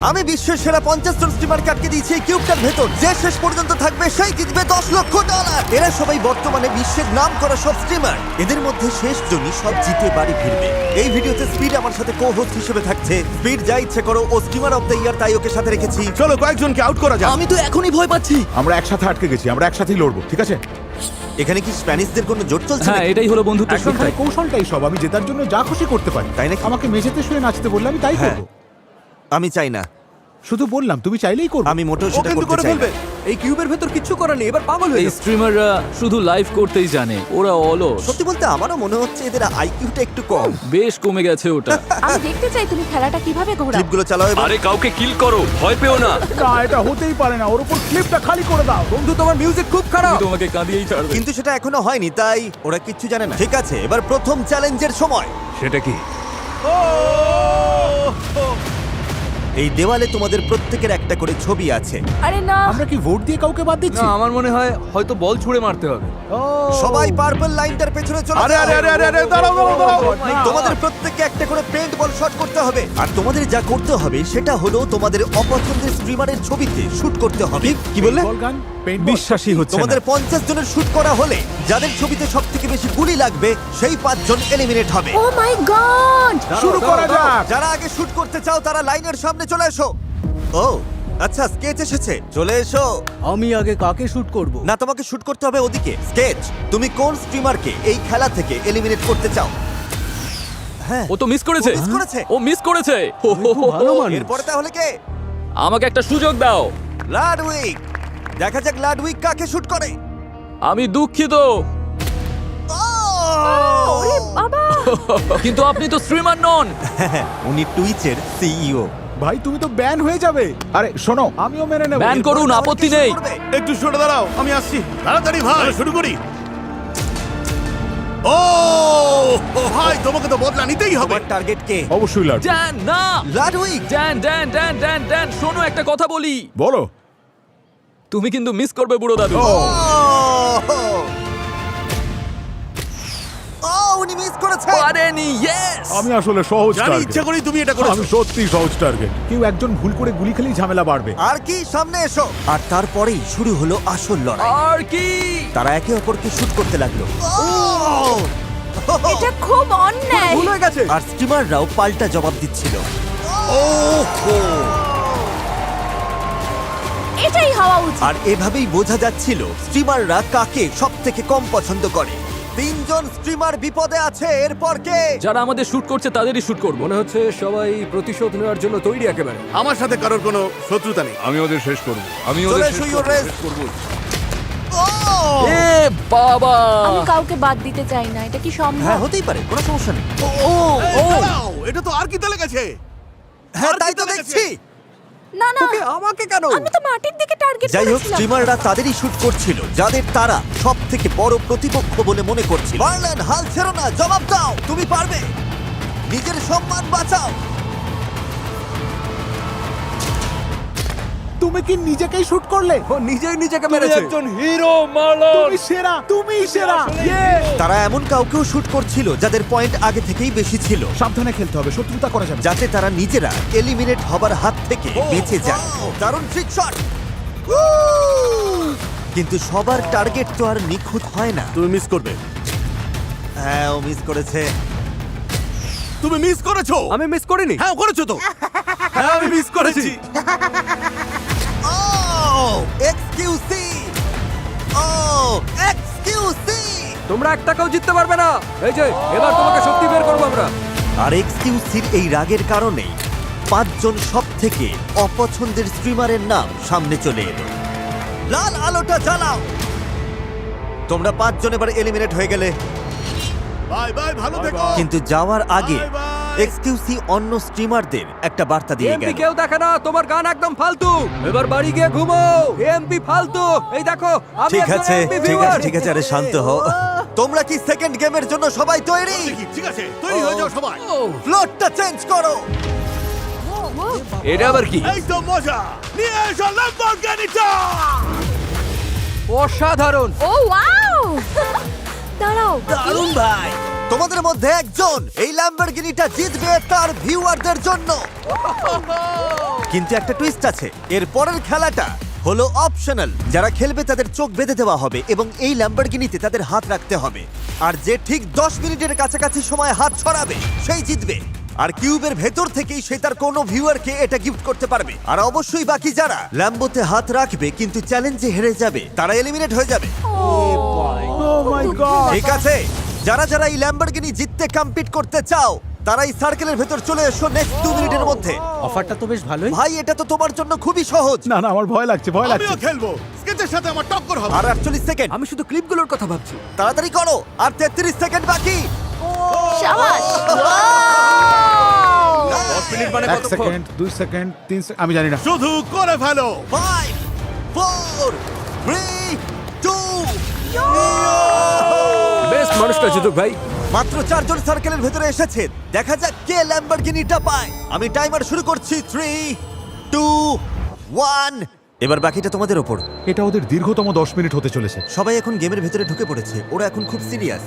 আমি বিশ্বের সেরা 50 জন স্ট্রিমারকে আটকে দিয়েছি এই কিউবটার ভেতর। যে শেষ পর্যন্ত থাকবে সেই জিতবে $10 লক্ষ। এরা সবাই বর্তমানে বিশ্বের নাম করা সব স্ট্রিমার। এদের মধ্যে শেষ জনই সব জিতে বাড়ি ফিরবে। এই ভিডিওতে স্পিড আমার সাথে কো-হোস্ট হিসেবে থাকছে। স্পিড যা ইচ্ছে করো, ও স্ট্রিমার অফ দ্য ইয়ার, তাই ওকে সাথে রেখেছি। চলো কয়েকজনকে আউট করা যাক। আমি তো এখনই ভয় পাচ্ছি। আমরা একসাথে আটকে গেছি, আমরা একসাথেই লড়বো, ঠিক আছে? এখানে কি স্প্যানিশদের কোনো জোট চলছে হ্যাঁ, নাকি? এটাই হলো বন্ধুত্ব এখন শিক্ষা। কৌশলটাই সব, আমি জেতার জন্য যা খুশি করতে পারি। তাই নাকি? আমাকে মেঝেতে শুয়ে নাচতে বললে আমি তাই হ্যাঁ। করবো। আমি চাই না, শুধু বললাম, তুমি চাইলেই করবো। আমি মোটেও সেটা করতে চাই না। এই কিউবের ভেতর কিচ্ছু করার নেই, এবার পাগল হয়ে এই স্ট্রিমাররা শুধু লাইভ করতেই জানে, ওরা অলস। সত্যি বলতে আমারও মনে হচ্ছে এদের আইকিউটা একটু কম। বেশ কমে গেছে ওটা। আমি দেখতে চাই তুমি খেলাটা কিভাবে ঘোরাও। ক্লিপগুলো চালাও এবার। আরে কাউকে কিল করো, ভয় পেও না। না, এটা হতেই পারে না, ওর উপর ক্লিপটা খালি করে দাও। বন্ধু, তোমার মিউজিক খুব খারাপ। তোমাকে কাঁদিয়েই ছাড়বে। কিন্তু সেটা এখনো হয়নি, তাই ওরা কিচ্ছু জানে না। ঠিক আছে, এবার প্রথম চ্যালেঞ্জের সময়। সেটা কি? এই দেওয়ালে তোমাদের প্রত্যেকের একটা করে ছবি আছে। আরে না, আমরা কি ভোট দিয়ে কাউকে বাদ দিচ্ছি? না, আমার মনে হয় হয়তো বল ছুঁড়ে মারতে হবে। ও, সবাই পার্পল লাইনটার পেছনে চলে আরে যাও। আরে আরে আরে আরে, দাঁড়াও দাঁড়াও দাঁড়াও। না। তোমাদের প্রত্যেককে একটা করে পেইন্ট বল শট করতে হবে। আর তোমাদের যা করতে হবে সেটা হলো তোমাদের অপছন্দের স্ট্রিমারের ছবিতে শুট করতে হবে। কি বললে? বল গান, পেইন্ট বল। বিশ্বাসই হচ্ছে না। তোমাদের 50 জনের শুট করা হলে যাদের ছবিতে সবথেকে বেশি গুলি লাগবে সেই 5 জন এলিমিনেট হবে। ও মাই গড, শুরু করা যাক। যারা আগে শুট করতে চাও তারা লাইনের সামনে চলে এসো। ও আচ্ছা, স্কেচ এসেছে, চলে এসো। আমি আগে কাকে শুট করব? না, তোমাকে শুট করতে হবে ওদিকে। স্কেচ, তুমি কোন স্ট্রিমারকে এই খেলা থেকে এলিমিনেট করতে চাও? হ্যাঁ, ও তো মিস করেছে। ও miss করেছে। ও মিস করেছে। হো, হো, হো, ভালো হো। মানুষ। এরপরে তাহলে কে? আমাকে একটা সুযোগ দাও। লাডউইক। দেখা যাক লাডউইক কাকে শুট করে। আমি দুঃখিত, ওরে বাবা। কিন্তু আপনি তো স্ট্রিমার নন। উনি টুইচের সিইও। ভাই, তুমি তো ব্যান হয়ে যাবে। আরে শোনো, আমিও মেনে নেব। ব্যান করুন, আপত্তি নেই। একটু সরে দাঁড়াও, আমি আসছি। তাড়াতাড়ি ভাই, শুরু করি। ও ভাই, তোমাকে তো বদলা নিতেই হবে। তোমার টার্গেট কে? অবশ্যই লাড। ড্যান, না। Ludwig. Dan, Dan, Dan, Dan, Dan, শোনো একটা কথা বলি। বলো। তুমি কিন্তু মিস করবে, বুড়ো দাদু। ও। উনি মিস করেছে। পারেনি, ইয়েস। আমি আসলে সহজ জানি টার্গেট। ইচ্ছা করেই তুমি এটা করেছো। আমি সত্যি সহজ টার্গেট। কেউ একজন ভুল করে গুলি খেলেই ঝামেলা বাড়বে। আর কি, সামনে এসো। আর তারপরেই শুরু হলো আসল লড়াই। আর কি? তারা একে অপরকে শুট করতে লাগলো। এটা খুব অন্যায়। ভুল হয়ে গেছে। আর স্টিমাররাও পাল্টা জবাব দিচ্ছিল। এটাই হওয়া উচিত। আর এভাবেই বোঝা যাচ্ছিল স্ট্রিমাররা কাকে সবথেকে কম পছন্দ করে। 3 জন স্ট্রিমার বিপদে আছে। এরপর কে? যারা আমাদের শুট করছে তাদেরই শুট করব। মনে হচ্ছে সবাই প্রতিশোধ নেওয়ার জন্য তৈরি একেবারে। আমার সাথে কারোর কোনো শত্রুতা নেই। আমি ওদের শেষ করব। আমি চলে ওদের এসো, শেষ your করব, race। শেষ করব। এ বাবা! আমি কাউকে বাদ দিতে চাই না, এটা কি সম্ভব? হ্যাঁ, হতেই পারে, কোনো সমস্যা নেই। এই, দাঁড়াও, এটা তো আর কি তালে গেছে। হ্যাঁ, আর তাই কি তো তালে দেখছি। না না, আমাকে কেন? আমি তো মাটির দিকে টার্গেট যাই হোক, করেছিলাম। স্ট্রিমাররা তাদেরই শুট করছিল যাদের তারা সবথেকে বড় প্রতিপক্ষ বলে মনে করছিল। বার্লেন, হাল ছেড়ো না, জবাব দাও। তুমি পারবে। নিজের সম্মান বাঁচাও। তুমি কি নিজেকেই শুট করলে? ও নিজেই নিজেকে মেরেছে। একজন হিরো মারলো। তুমি সেরা, তুমিই সেরা। তারা এমন কাউকেও শুট করছিল যাদের পয়েন্ট আগে থেকেই বেশি ছিল, সাবধানে খেলতে হবে, শত্রুতা করা যাবে না। যাতে তারা নিজেরা এলিমিনেট হবার হাত থেকে বেঁচে যায়। দারুণ ট্রিক শট। কিন্তু সবার টার্গেট তো আর নিখুঁত হয় না। তুমি মিস করবে। হ্যাঁ, ও মিস করেছে। তুমি মিস করেছো। আমি মিস করিনি। হ্যাঁ, করেছো তো। হ্যাঁ, আমি মিস করেছি। এক্সকিউসি। এক্সকিউসি। তোমরা এক টাকাও জিততে পারবে না। এই যে, এবার তোমাকে শক্তি বের করব আমরা। আর এক্সকিউসির এই রাগের কারণেই 5 জন সবথেকে অপছন্দের স্ট্রিমারের নাম সামনে চলে এলো। লাল আলোটা জ্বালাও। তোমরা 5 জন এবার এলিমিনেট হয়ে গেলে। বাই বাই, ভালো থেকো। কিন্তু যাওয়ার আগে Bye bye. এক্সকিউসি অন্য স্ট্রিমারদের একটা বার্তা দিয়ে এমপি গেল। কেউ দেখে না, তোমার গান একদম ফালতু। এবার বাড়ি গিয়ে ঘুমাও। এমপি ফালতু। এই দেখো, আমি ঠিক একজন আছে, MP ঠিক viewer। আছে, ঠিক আছে, আরে শান্ত হও। তোমরা কি সেকেন্ড গেমের জন্য সবাই তৈরি? ঠিক আছে, তৈরি হয়ে যাও সবাই। ফ্লোরটা চেঞ্জ করো। এটা আবার কি? এই তো মজা। নিয়ে এসো ল্যাম্বরগিনিটা। অসাধারণ। ও ওয়াও। দাঁড়াও, দারুণ ভাই। তোমাদের মধ্যে একজন এই ল্যাম্বরগিনিটা জিতবে তার ভিউয়ারদের জন্য। কিন্তু একটা টুইস্ট আছে, এর পরের খেলাটা হলো অপশনাল। যারা খেলবে তাদের চোখ বেঁধে দেওয়া হবে এবং এই ল্যাম্বরগিনিতে তাদের হাত রাখতে হবে। আর যে ঠিক 10 মিনিটের কাছাকাছি সময় হাত ছড়াবে সেই জিতবে। আর কিউবের ভেতর থেকেই সে তার কোনো ভিউয়ারকে এটা গিফট করতে পারবে। আর অবশ্যই বাকি যারা ল্যাম্বোতে হাত রাখবে কিন্তু চ্যালেঞ্জে হেরে যাবে তারা এলিমিনেট হয়ে যাবে। Oh my God! ঠিক আছে, যারা যারা এই ল্যাম্বরগিনি জিততে কম্পিট করতে চাও তারা এই সার্কেলের ভেতর চলে এসো নেক্সট 2 মিনিটের মধ্যে। অফারটা তো বেশ ভালোই। ভাই এটা তো তোমার জন্য খুবই সহজ। না না, আমার ভয় লাগছে, ভয় লাগছে। আমিও খেলবো, স্কেচের সাথে আমার টক্কর হবে। আর 48 সেকেন্ড, আমি শুধু ক্লিপগুলোর কথা ভাবছি। তাড়াতাড়ি করো। আর 33 সেকেন্ড বাকি। শাবাশ! 10 মিনিট মানে 1 কতক্ষণ? সেকেন্ড, 2 সেকেন্ড, 3 সেকেন্ড, আমি জানি না। শুধু করে ফেলো। 5 4 3 2 বেস্ট মানুষটা জিতুক ভাই। মাত্র 4 জন সার্কেলের ভেতরে এসেছে। দেখা যাক কে ল্যাম্বরগিনিটা পায়। আমি টাইমার শুরু করছি। 3 2 1। এবার বাকিটা তোমাদের ওপর। এটা ওদের দীর্ঘতম 10 মিনিট হতে চলেছে। সবাই এখন গেমের ভেতরে ঢুকে পড়েছে, ওরা এখন খুব সিরিয়াস।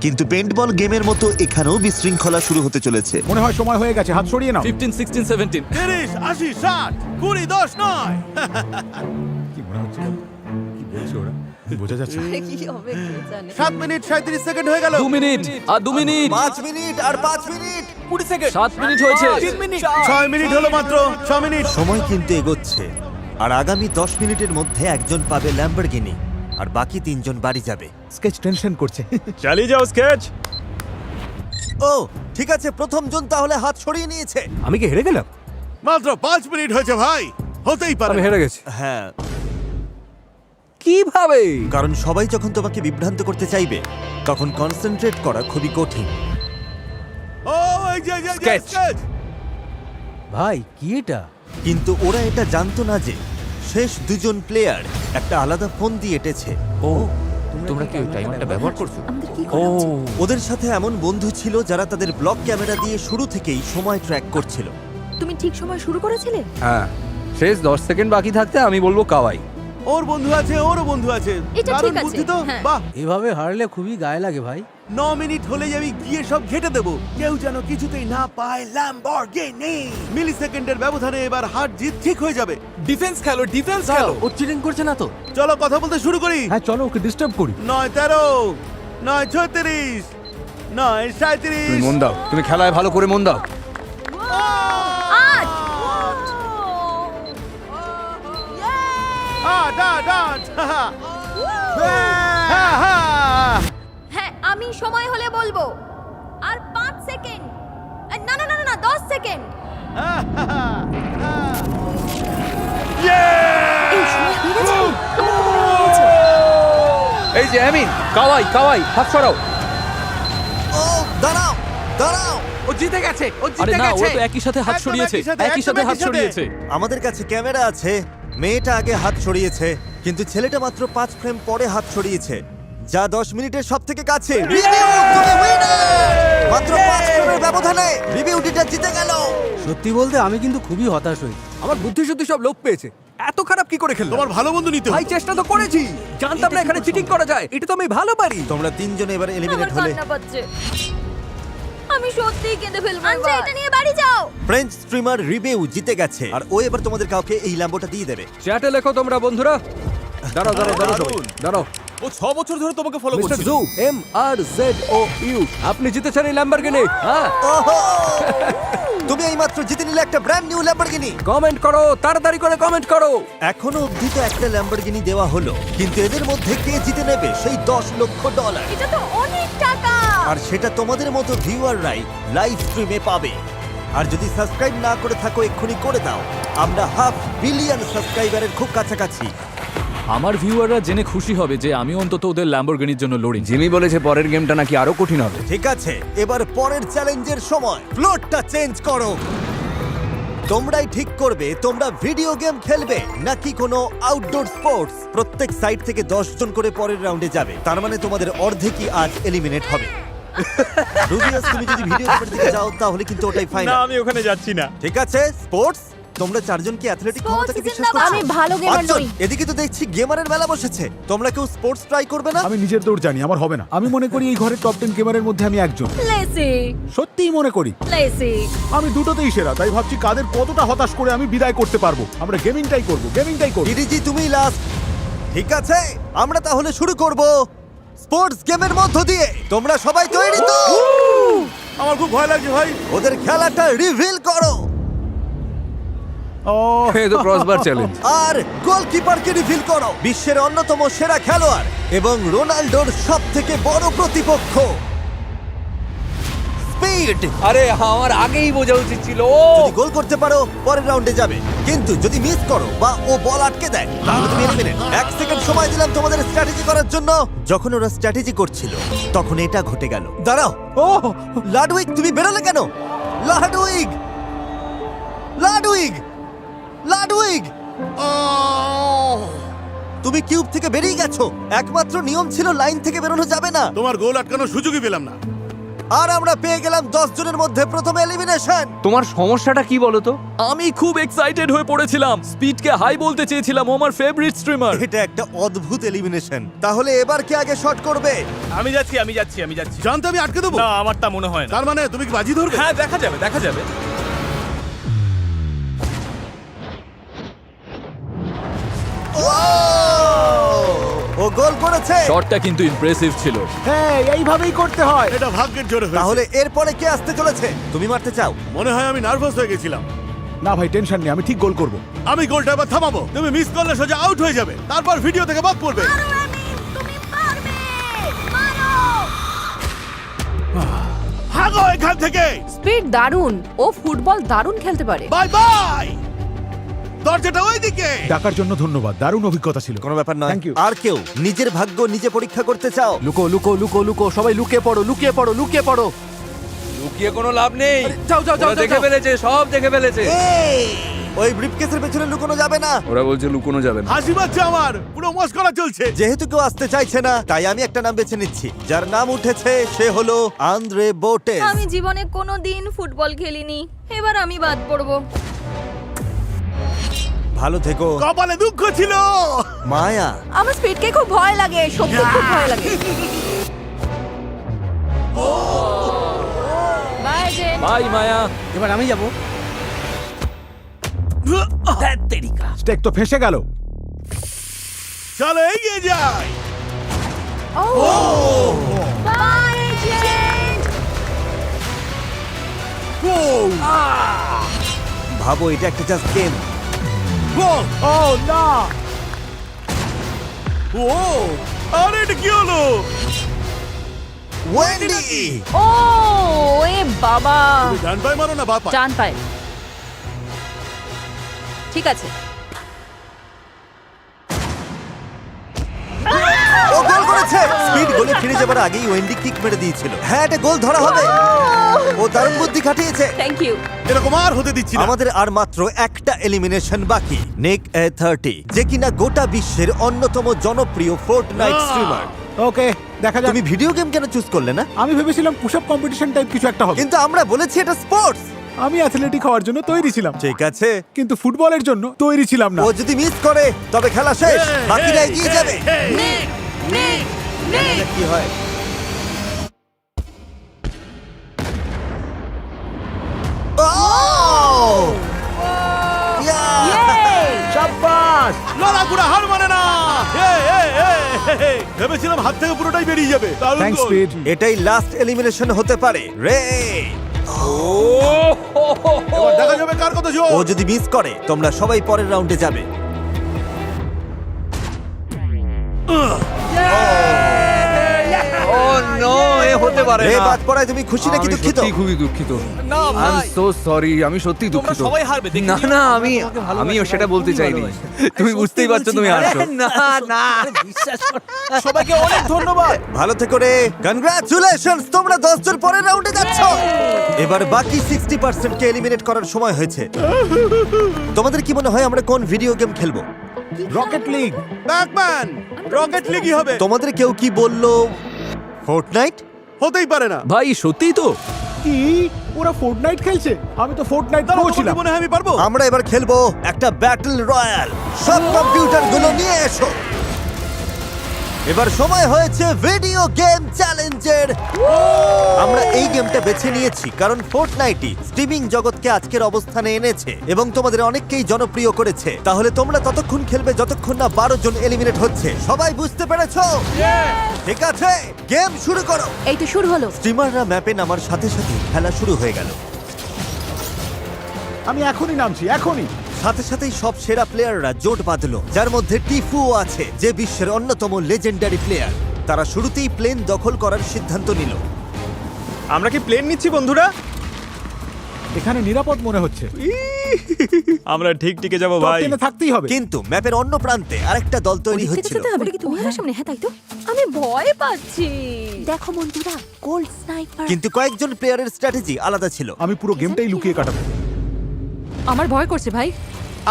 কিন্তু পেন্টবল গেমের মতো এখানেও বিশৃঙ্খলা শুরু হতে চলেছে। মনে হয় সময় হয়ে গেছে, হাত সরিয়ে নাও। 15, 16, 17 30 80 60 20 10 9। কি মনে হচ্ছে? কি বলছে ওরা? বোঝা যাচ্ছে না। কি হবে কে জানে। 7 মিনিট 37 সেকেন্ড হয়ে গেল। 2 মিনিট আর 2 মিনিট 5 মিনিট আর 5 মিনিট 20 সেকেন্ড। 7 মিনিট হয়েছে 3 মিনিট। 6 মিনিট হলো মাত্র, 6 মিনিট। সময় কিন্তু এগোচ্ছে। আর আগামী 10 মিনিটের মধ্যে একজন পাবে ল্যাম্বরগিনি আর বাকি 3 জন বাড়ি যাবে। স্কেচ টেনশন করছে। চালিয়ে যাও স্কেচ। ও ঠিক আছে, প্রথম জন তাহলে হাত সরিয়ে নিয়েছে। আমি কি হেরে গেলাম? মাত্র 5 মিনিট হয়েছে ভাই, হতেই পারে। আমি হেরে গেছি। হ্যাঁ, কিভাবে? কারণ সবাই যখন তোমাকে বিভ্রান্ত করতে চাইবে তখন কনসেন্ট্রেট করা খুবই কঠিন। ও এই যে Sketch. স্কেচ। ভাই কি এটা? কিন্তু ওরা এটা জানতো না যে শেষ 2 জন প্লেয়ার একটা আলাদা ফোন দিয়ে এঁটেছে। ও তোমরা কি ওই টাইমারটা ব্যবহার করছো? আমাদের কি ও করা উচিত? ওদের সাথে এমন বন্ধু ছিল যারা তাদের ব্লক ক্যামেরা দিয়ে শুরু থেকেই সময় ট্র্যাক করছিল। তুমি ঠিক সময় শুরু করেছিলে? হ্যাঁ, শেষ 10 সেকেন্ড বাকি থাকতে আমি বলবো কাওয়াই। ওর বন্ধু আছে, ওরও বন্ধু আছে। এটা দারুণ ঠিক আছে, বুদ্ধি তো, হ্যাঁ। বাহ। এভাবে হারলে খুবই গায়ে লাগে ভাই। 9 মিনিট হলেই আমি গিয়ে সব ঘেটে দেবো। কেউ যেন কিছুতেই না পায় ল্যাম্বরগিনি। মিলি সেকেন্ডের ব্যবধানে এবার হার জিত ঠিক হয়ে যাবে। ডিফেন্স খেলো, ডিফেন্স খেলো। ও চিটিং করছে না তো? চলো কথা বলতে শুরু করি। হ্যাঁ চলো, ওকে ডিস্টার্ব করি। 9 13 9 36 9 37। তুমি মন দাও, তুমি খেলায় ভালো করে মন দাও। 8 হ্যাঁ, আমি সময় হলে বলবো। আর 5 সেকেন্ড। না না না না 10 সেকেন্ড। এই সময় হয়ে গেছে। আমার তো মনে হয়েছে। এই যে আমিন, কাওয়াই কাওয়াই, হাত সরাও। ও দাঁড়াও দাঁড়াও, ও জিতে গেছে, ও আরে জিতে না, গেছে। ওরা তো একই সাথে হাত একদম সরিয়েছে, একই সাথে, একই সাথে একদম হাত একই সাথে। সরিয়েছে। আমাদের কাছে ক্যামেরা আছে। মেয়েটা আগে হাত সরিয়েছে কিন্তু ছেলেটা মাত্র 5 ফ্রেম পরে হাত সরিয়েছে, যা 10 মিনিটের সব থেকে কাছে। রিভিউ, তুমি winner! মাত্র 5 ফ্রেমের ব্যবধানে রিভিউটিটা জিতে গেল। সত্যি বলতে আমি কিন্তু খুবই হতাশ হই। আমার বুদ্ধি শুদ্ধি সব লোপ পেয়েছে। এত খারাপ কি করে খেললাম? তোমার ভালো বন্ধু নিতে ভাই হবে। চেষ্টা তো করেছি, জানতাম না এখানে চিটিং করা যায়। এটা তো আমি ভালো পারি। তোমরা 3 জন এবার আমার এলিমিনেট হলে। কান্না পাচ্ছে। আমি সত্যিই কেঁদে ফেলবো। আচ্ছা এটা নিয়ে বাড়ি যাও। ফ্রেঞ্চ স্ট্রিমার রিভিউ জিতে গেছে আর ও এবার তোমাদের কাউকে এই ল্যাম্বোটা দিয়ে দেবে। চ্যাটে লেখো তোমরা বন্ধুরা। দাঁড়াও দাঁড়াও দাঁড়াও সবাই, দাঁড়াও। ও 6 বছর ধরে তোমাকে ফলো মিস্টার করছে। জু, MRZOU, আপনি জিতেছেন এই ল্যাম্বরগিনি। হ্যাঁ, ওহো! তুমি এইমাত্র জিতে নিলে একটা ব্র্যান্ড নিউ ল্যাম্বরগিনি। কমেন্ট করো, তাড়াতাড়ি করে কমেন্ট করো। এখনো অবধি তো একটা ল্যাম্বরগিনি দেওয়া হলো, কিন্তু এদের মধ্যে কে জিতে নেবে সেই $10 লক্ষ। এটা তো অনেক টাকা। আর সেটা তোমাদের মতো ভিউয়াররাই লাইভ স্ট্রিমে পাবে। আর যদি সাবস্ক্রাইব না করে থাকো এক্ষুনি করে দাও। আমরা 500 মিলিয়ন সাবস্ক্রাইবারের খুব কাছাকাছি। আমার ভিউয়াররা জেনে খুশি হবে যে আমি অন্তত ওদের ল্যাম্বরগিনির জন্য লড়ি। জিমি বলেছে পরের গেমটা নাকি আরো কঠিন হবে। ঠিক আছে, এবার পরের চ্যালেঞ্জের সময়। ফ্লোরটা চেঞ্জ করো। তোমরাই ঠিক করবে তোমরা ভিডিও গেম খেলবে নাকি কোনো আউটডোর স্পোর্টস। প্রত্যেক সাইড থেকে 10 জন করে পরের রাউন্ডে যাবে, তার মানে তোমাদের অর্ধেকই আজ এলিমিনেট হবে। রুবিয়াস, তুমি যদি ভিডিও গেমের দিকে যাও তাহলে কিন্তু ওটাই ফাইনাল। আমি ওখানে যাচ্ছি না। ঠিক আছে, স্পোর্টস তোমরা চারজন কি অ্যাথলেটিক Sports ক্ষমতাকে বিশ্বাস জিন্দাবাদ। করছো? আমি ভালো gamer পাঁচজন। নই। এদিকে তো দেখছি গেমারের মেলা বসেছে। তোমরা কেউ স্পোর্টস ট্রাই করবে না? আমি নিজের দৌড় জানি, আমার হবে না। আমি মনে করি এই ঘরের টপ 10 গেমারের মধ্যে আমি একজন। লেসি সত্যিই মনে করি লেসি আমি দুটোতেই সেরা, তাই ভাবছি কাদের কতটা হতাশ করে আমি বিদায় করতে পারবো। আমরা গেমিংটাই করব, গেমিংটাই করব। ডিডিজি তুমি লাস্ট। ঠিক আছে, আমরা তাহলে শুরু করব স্পোর্টস গেমের মধ্য দিয়ে। তোমরা সবাই তৈরি তো? আমার খুব ভয় লাগছে ভাই। ওদের খেলাটা রিভিল করো ও এই তো ক্রসবার চ্যালেঞ্জ। আর গোলকিপারকে রিভিল করো, বিশ্বের অন্যতম সেরা খেলোয়াড় এবং রোনাল্ডোর সবথেকে বড় প্রতিপক্ষ স্পিড। আরে আমার আগেই বোঝা উচিত ছিল। যদি গোল করতে পারো পরের রাউন্ডে যাবে, কিন্তু যদি মিস করো বা ও বল আটকে দেয় তাহলে তুমি এলিমিনেট। 1 সেকেন্ড সময় দিলাম তোমাদের স্ট্র্যাটেজি করার জন্য। যখন ওরা স্ট্র্যাটেজি করছিল তখন এটা ঘটে গেল। দাঁড়াও, ও লাডউইগ তুমি বেরোলে কেন? লাডউইগ, লাডউইগ, লাডউইগ, তুমি কিউব থেকে বেরিয়ে গেছো। একমাত্র নিয়ম ছিল লাইন থেকে বেরোনো যাবে না। তোমার গোল আটকানোর সুযোগই পেলাম না। আর আমরা পেয়ে গেলাম 10 জনের মধ্যে প্রথম এলিমিনেশন। তোমার সমস্যাটা কি বলো তো? আমি খুব এক্সাইটেড হয়ে পড়েছিলাম, স্পিডকে হাই বলতে চেয়েছিলাম, ও আমার ফেভারিট স্ট্রিমার। এটা একটা অদ্ভুত এলিমিনেশন। তাহলে এবার কে আগে শট করবে? আমি যাচ্ছি। জানতে আমি আটকে দেবো? না, আমার তা মনে হয় না। তার মানে তুমি কি বাজি ধরবে? হ্যাঁ, দেখা যাবে। ও গোল করেছে। শটটা কিন্তু ইমপ্রেসিভ ছিল। হ্যাঁ, এইভাবেই করতে হয়। এটা ভাগ্যের জোরে হয়েছে। তাহলে এরপরে কে আসতে চলেছে? তুমি মারতে চাও? মনে হয় আমি নার্ভাস হয়ে গেছিলাম। না ভাই, টেনশন নেই, আমি ঠিক গোল করব। আমি গোলটা এবার থামাবো। তুমি মিস করলে সোজা আউট হয়ে যাবে, তারপর ভিডিও থেকে বাদ পড়বে। আরো এমিন, তুমি পারবে। মারো। ভাগো এখান থেকে। স্পিড দারুণ, ও ফুটবল দারুণ খেলতে পারে। Bye bye. দরজাটা ওইদিকে। ডাকার জন্য ধন্যবাদ, দারুণ অভিজ্ঞতা ছিল। কোনো ব্যাপার নয়। Thank you. আর কেউ নিজের ভাগ্য নিজে পরীক্ষা করতে চাও? লুকো লুকো লুকো লুকো, সবাই লুকিয়ে পড়ো, লুকিয়ে পড়ো, লুকিয়ে পড়ো। লুকিয়ে কোনো লাভ নেই। যাও যাও ওরা দেখে ফেলেছে, সব দেখে ফেলেছে। এই, ওই ব্রিফকেসের পেছনে লুকোনো যাবে না। ওরা বলছে লুকোনো যাবে না। হাসি পাচ্ছে আমার, পুরো মস্করা চলছে। যেহেতু কেউ আসতে চাইছে না, তাই আমি একটা নাম বেছে নিচ্ছি। যার নাম উঠেছে সে হলো আন্দ্রে বোটেস। আমি জীবনে কোনোদিন ফুটবল খেলিনি, এবার আমি বাদ পড়বো। ভালো থেকো কপালে দুঃখ ছিল। মায়া। আমার স্পিডকে খুব ভয় লাগে, সত্যি খুব ভয় লাগে। Bye Jen. বাই মায়া। এবার আমি যাব। স্টেক তো ফেঁসে গেল। চলো এগিয়ে যাই। Bye Jen. ভাবো এটা একটা জাস্ট গেম। গোল। ও না, ও আরে এটা কি হলো? ওয়েন্ডি। ও এ বাবা, তুমি ডান পায়ে মারো না বাঁ পায়ে? ডান পায়ে। ঠিক আছে, ও গোল করেছে। স্পিড গোলে ফিরে যাবার আগেই ওয়েন্ডি কিক মেরে দিয়েছিল। হ্যাঁ, এটা গোল ধরা হবে। ও দারুণ বুদ্ধি খাটিয়েছে। Thank you. এরকম আর হতে দিচ্ছি না। আমাদের আর মাত্র একটা এলিমিনেশন বাকি। নিক A30, যে কিনা গোটা বিশ্বের অন্যতম জনপ্রিয় ফোর্টনাইট স্ট্রিমার। ওকে দেখা যাক। তুমি ভিডিও গেম কেন চুজ করলে না? আমি ভেবেছিলাম পুশ আপ কম্পিটিশন টাইপ কিছু একটা হবে। কিন্তু আমরা বলেছি এটা স্পোর্টস। আমি অ্যাথলেটিক হওয়ার জন্য তৈরি ছিলাম, ঠিক আছে, কিন্তু ফুটবলের জন্য তৈরি ছিলাম না। ও যদি মিস করে তবে খেলা শেষ, বাকিরা এগিয়ে যাবে। নিক নিক নিক। দেখা যাক কি হয়। Oh! Yeah! শাবাশ! লড়াকুড়া হার মানে না। ভেবেছিলাম হাত থেকে পুরোটাই বেরিয়ে যাবে। দারুণ থ্যাঙ্কস গোল। স্পিড। এটাই লাস্ট এলিমিনেশন হতে পারে রে। এবার দেখা যাবে কার কত জোর। ও যদি মিস করে তোমরা সবাই পরের রাউন্ডে যাবে। ও নো, এ হতে পারে রে না। বাদ পড়ায় তুমি খুশি নাকি আমি দুঃখিত? সত্যিই খুবই দুঃখিত। না আই এম সো সরি, আমি সত্যি তোমরা দুঃখিত। সবাই হারবে, দেখে না নিও। না, আমিও সেটা বলতে চাইনি। তুমি বুঝতেই পারছো তুমি হারছো। না না, সবাইকে অনেক ধন্যবাদ। ভালো থেকো রে। কনগ্রাচুলেশনস, তোমরা 10 জন পরের রাউন্ডে যাচ্ছ। এবার বাকি 60% কে এলিমিনেট করার সময় হয়েছে। তোমাদের কি মনে হয় আমরা কোন ভিডিও গেম খেলবো? Rocket league. ব্যাকম্যান, রকেট লিগই হবে। তোমাদের কেউ কি বললো ফোর্টনাইট? হতেই পারে না। ভাই সত্যিই তো? কি? ও ওরা ফোর্টনাইট খেলছে, আমি তো ফোর্টনাইট দাঁড়াও, প্রো তোমার ছিলাম। কি মনে হয় আমি পারবো? আমরা এবার খেলবো একটা ব্যাটল রয়্যাল। সব কম্পিউটার গুলো নিয়ে এসো। এবার সময় হয়েছে ভিডিও গেম চ্যালেঞ্জের। আমরা এই গেমটা বেছে নিয়েছি কারণ ফোর্টনাইটই স্ট্রিমিং জগৎকে আজকের অবস্থানে এনেছে এবং তোমাদের অনেককেই জনপ্রিয় করেছে। তাহলে তোমরা ততক্ষণ খেলবে যতক্ষণ না 12 জন এলিমিনেট হচ্ছে। সবাই বুঝতে পেরেছো? ঠিক আছে, গেম শুরু করো। এই তো শুরু হলো। স্ট্রিমাররা ম্যাপে নামার সাথে সাথে খেলা শুরু হয়ে গেল। আমি এখনই নামছি, এখনই। সাথে সাথেই সব সেরা প্লেয়াররা জোট বাঁধলো, যার মধ্যে টিফুও আছে, যে বিশ্বের অন্যতম লেজেন্ডারি প্লেয়ার। তারা শুরুতেই প্লেন দখল করার সিদ্ধান্ত নিল। আমরা কি প্লেন নিচ্ছি বন্ধুরা? এখানে নিরাপদ মনে হচ্ছে। আমরা ঠিক টিকে যাবো টপ ভাই। 10 এ থাকতেই হবে। কিন্তু ম্যাপের অন্য প্রান্তে আরেকটা দল তৈরি ওদিক থেকে হচ্ছিল। যেতে হবে। ওটা কি তোমার সামনে? হ্যাঁ তাই তো। আমি ভয় পাচ্ছি। দেখো বন্ধুরা, গোল্ড স্নাইপার। কিন্তু কয়েকজন প্লেয়ারের স্ট্র্যাটেজি আলাদা ছিল। আমি পুরো গেমটাই লুকিয়ে কাটাবো। আমার ভয় করছে ভাই।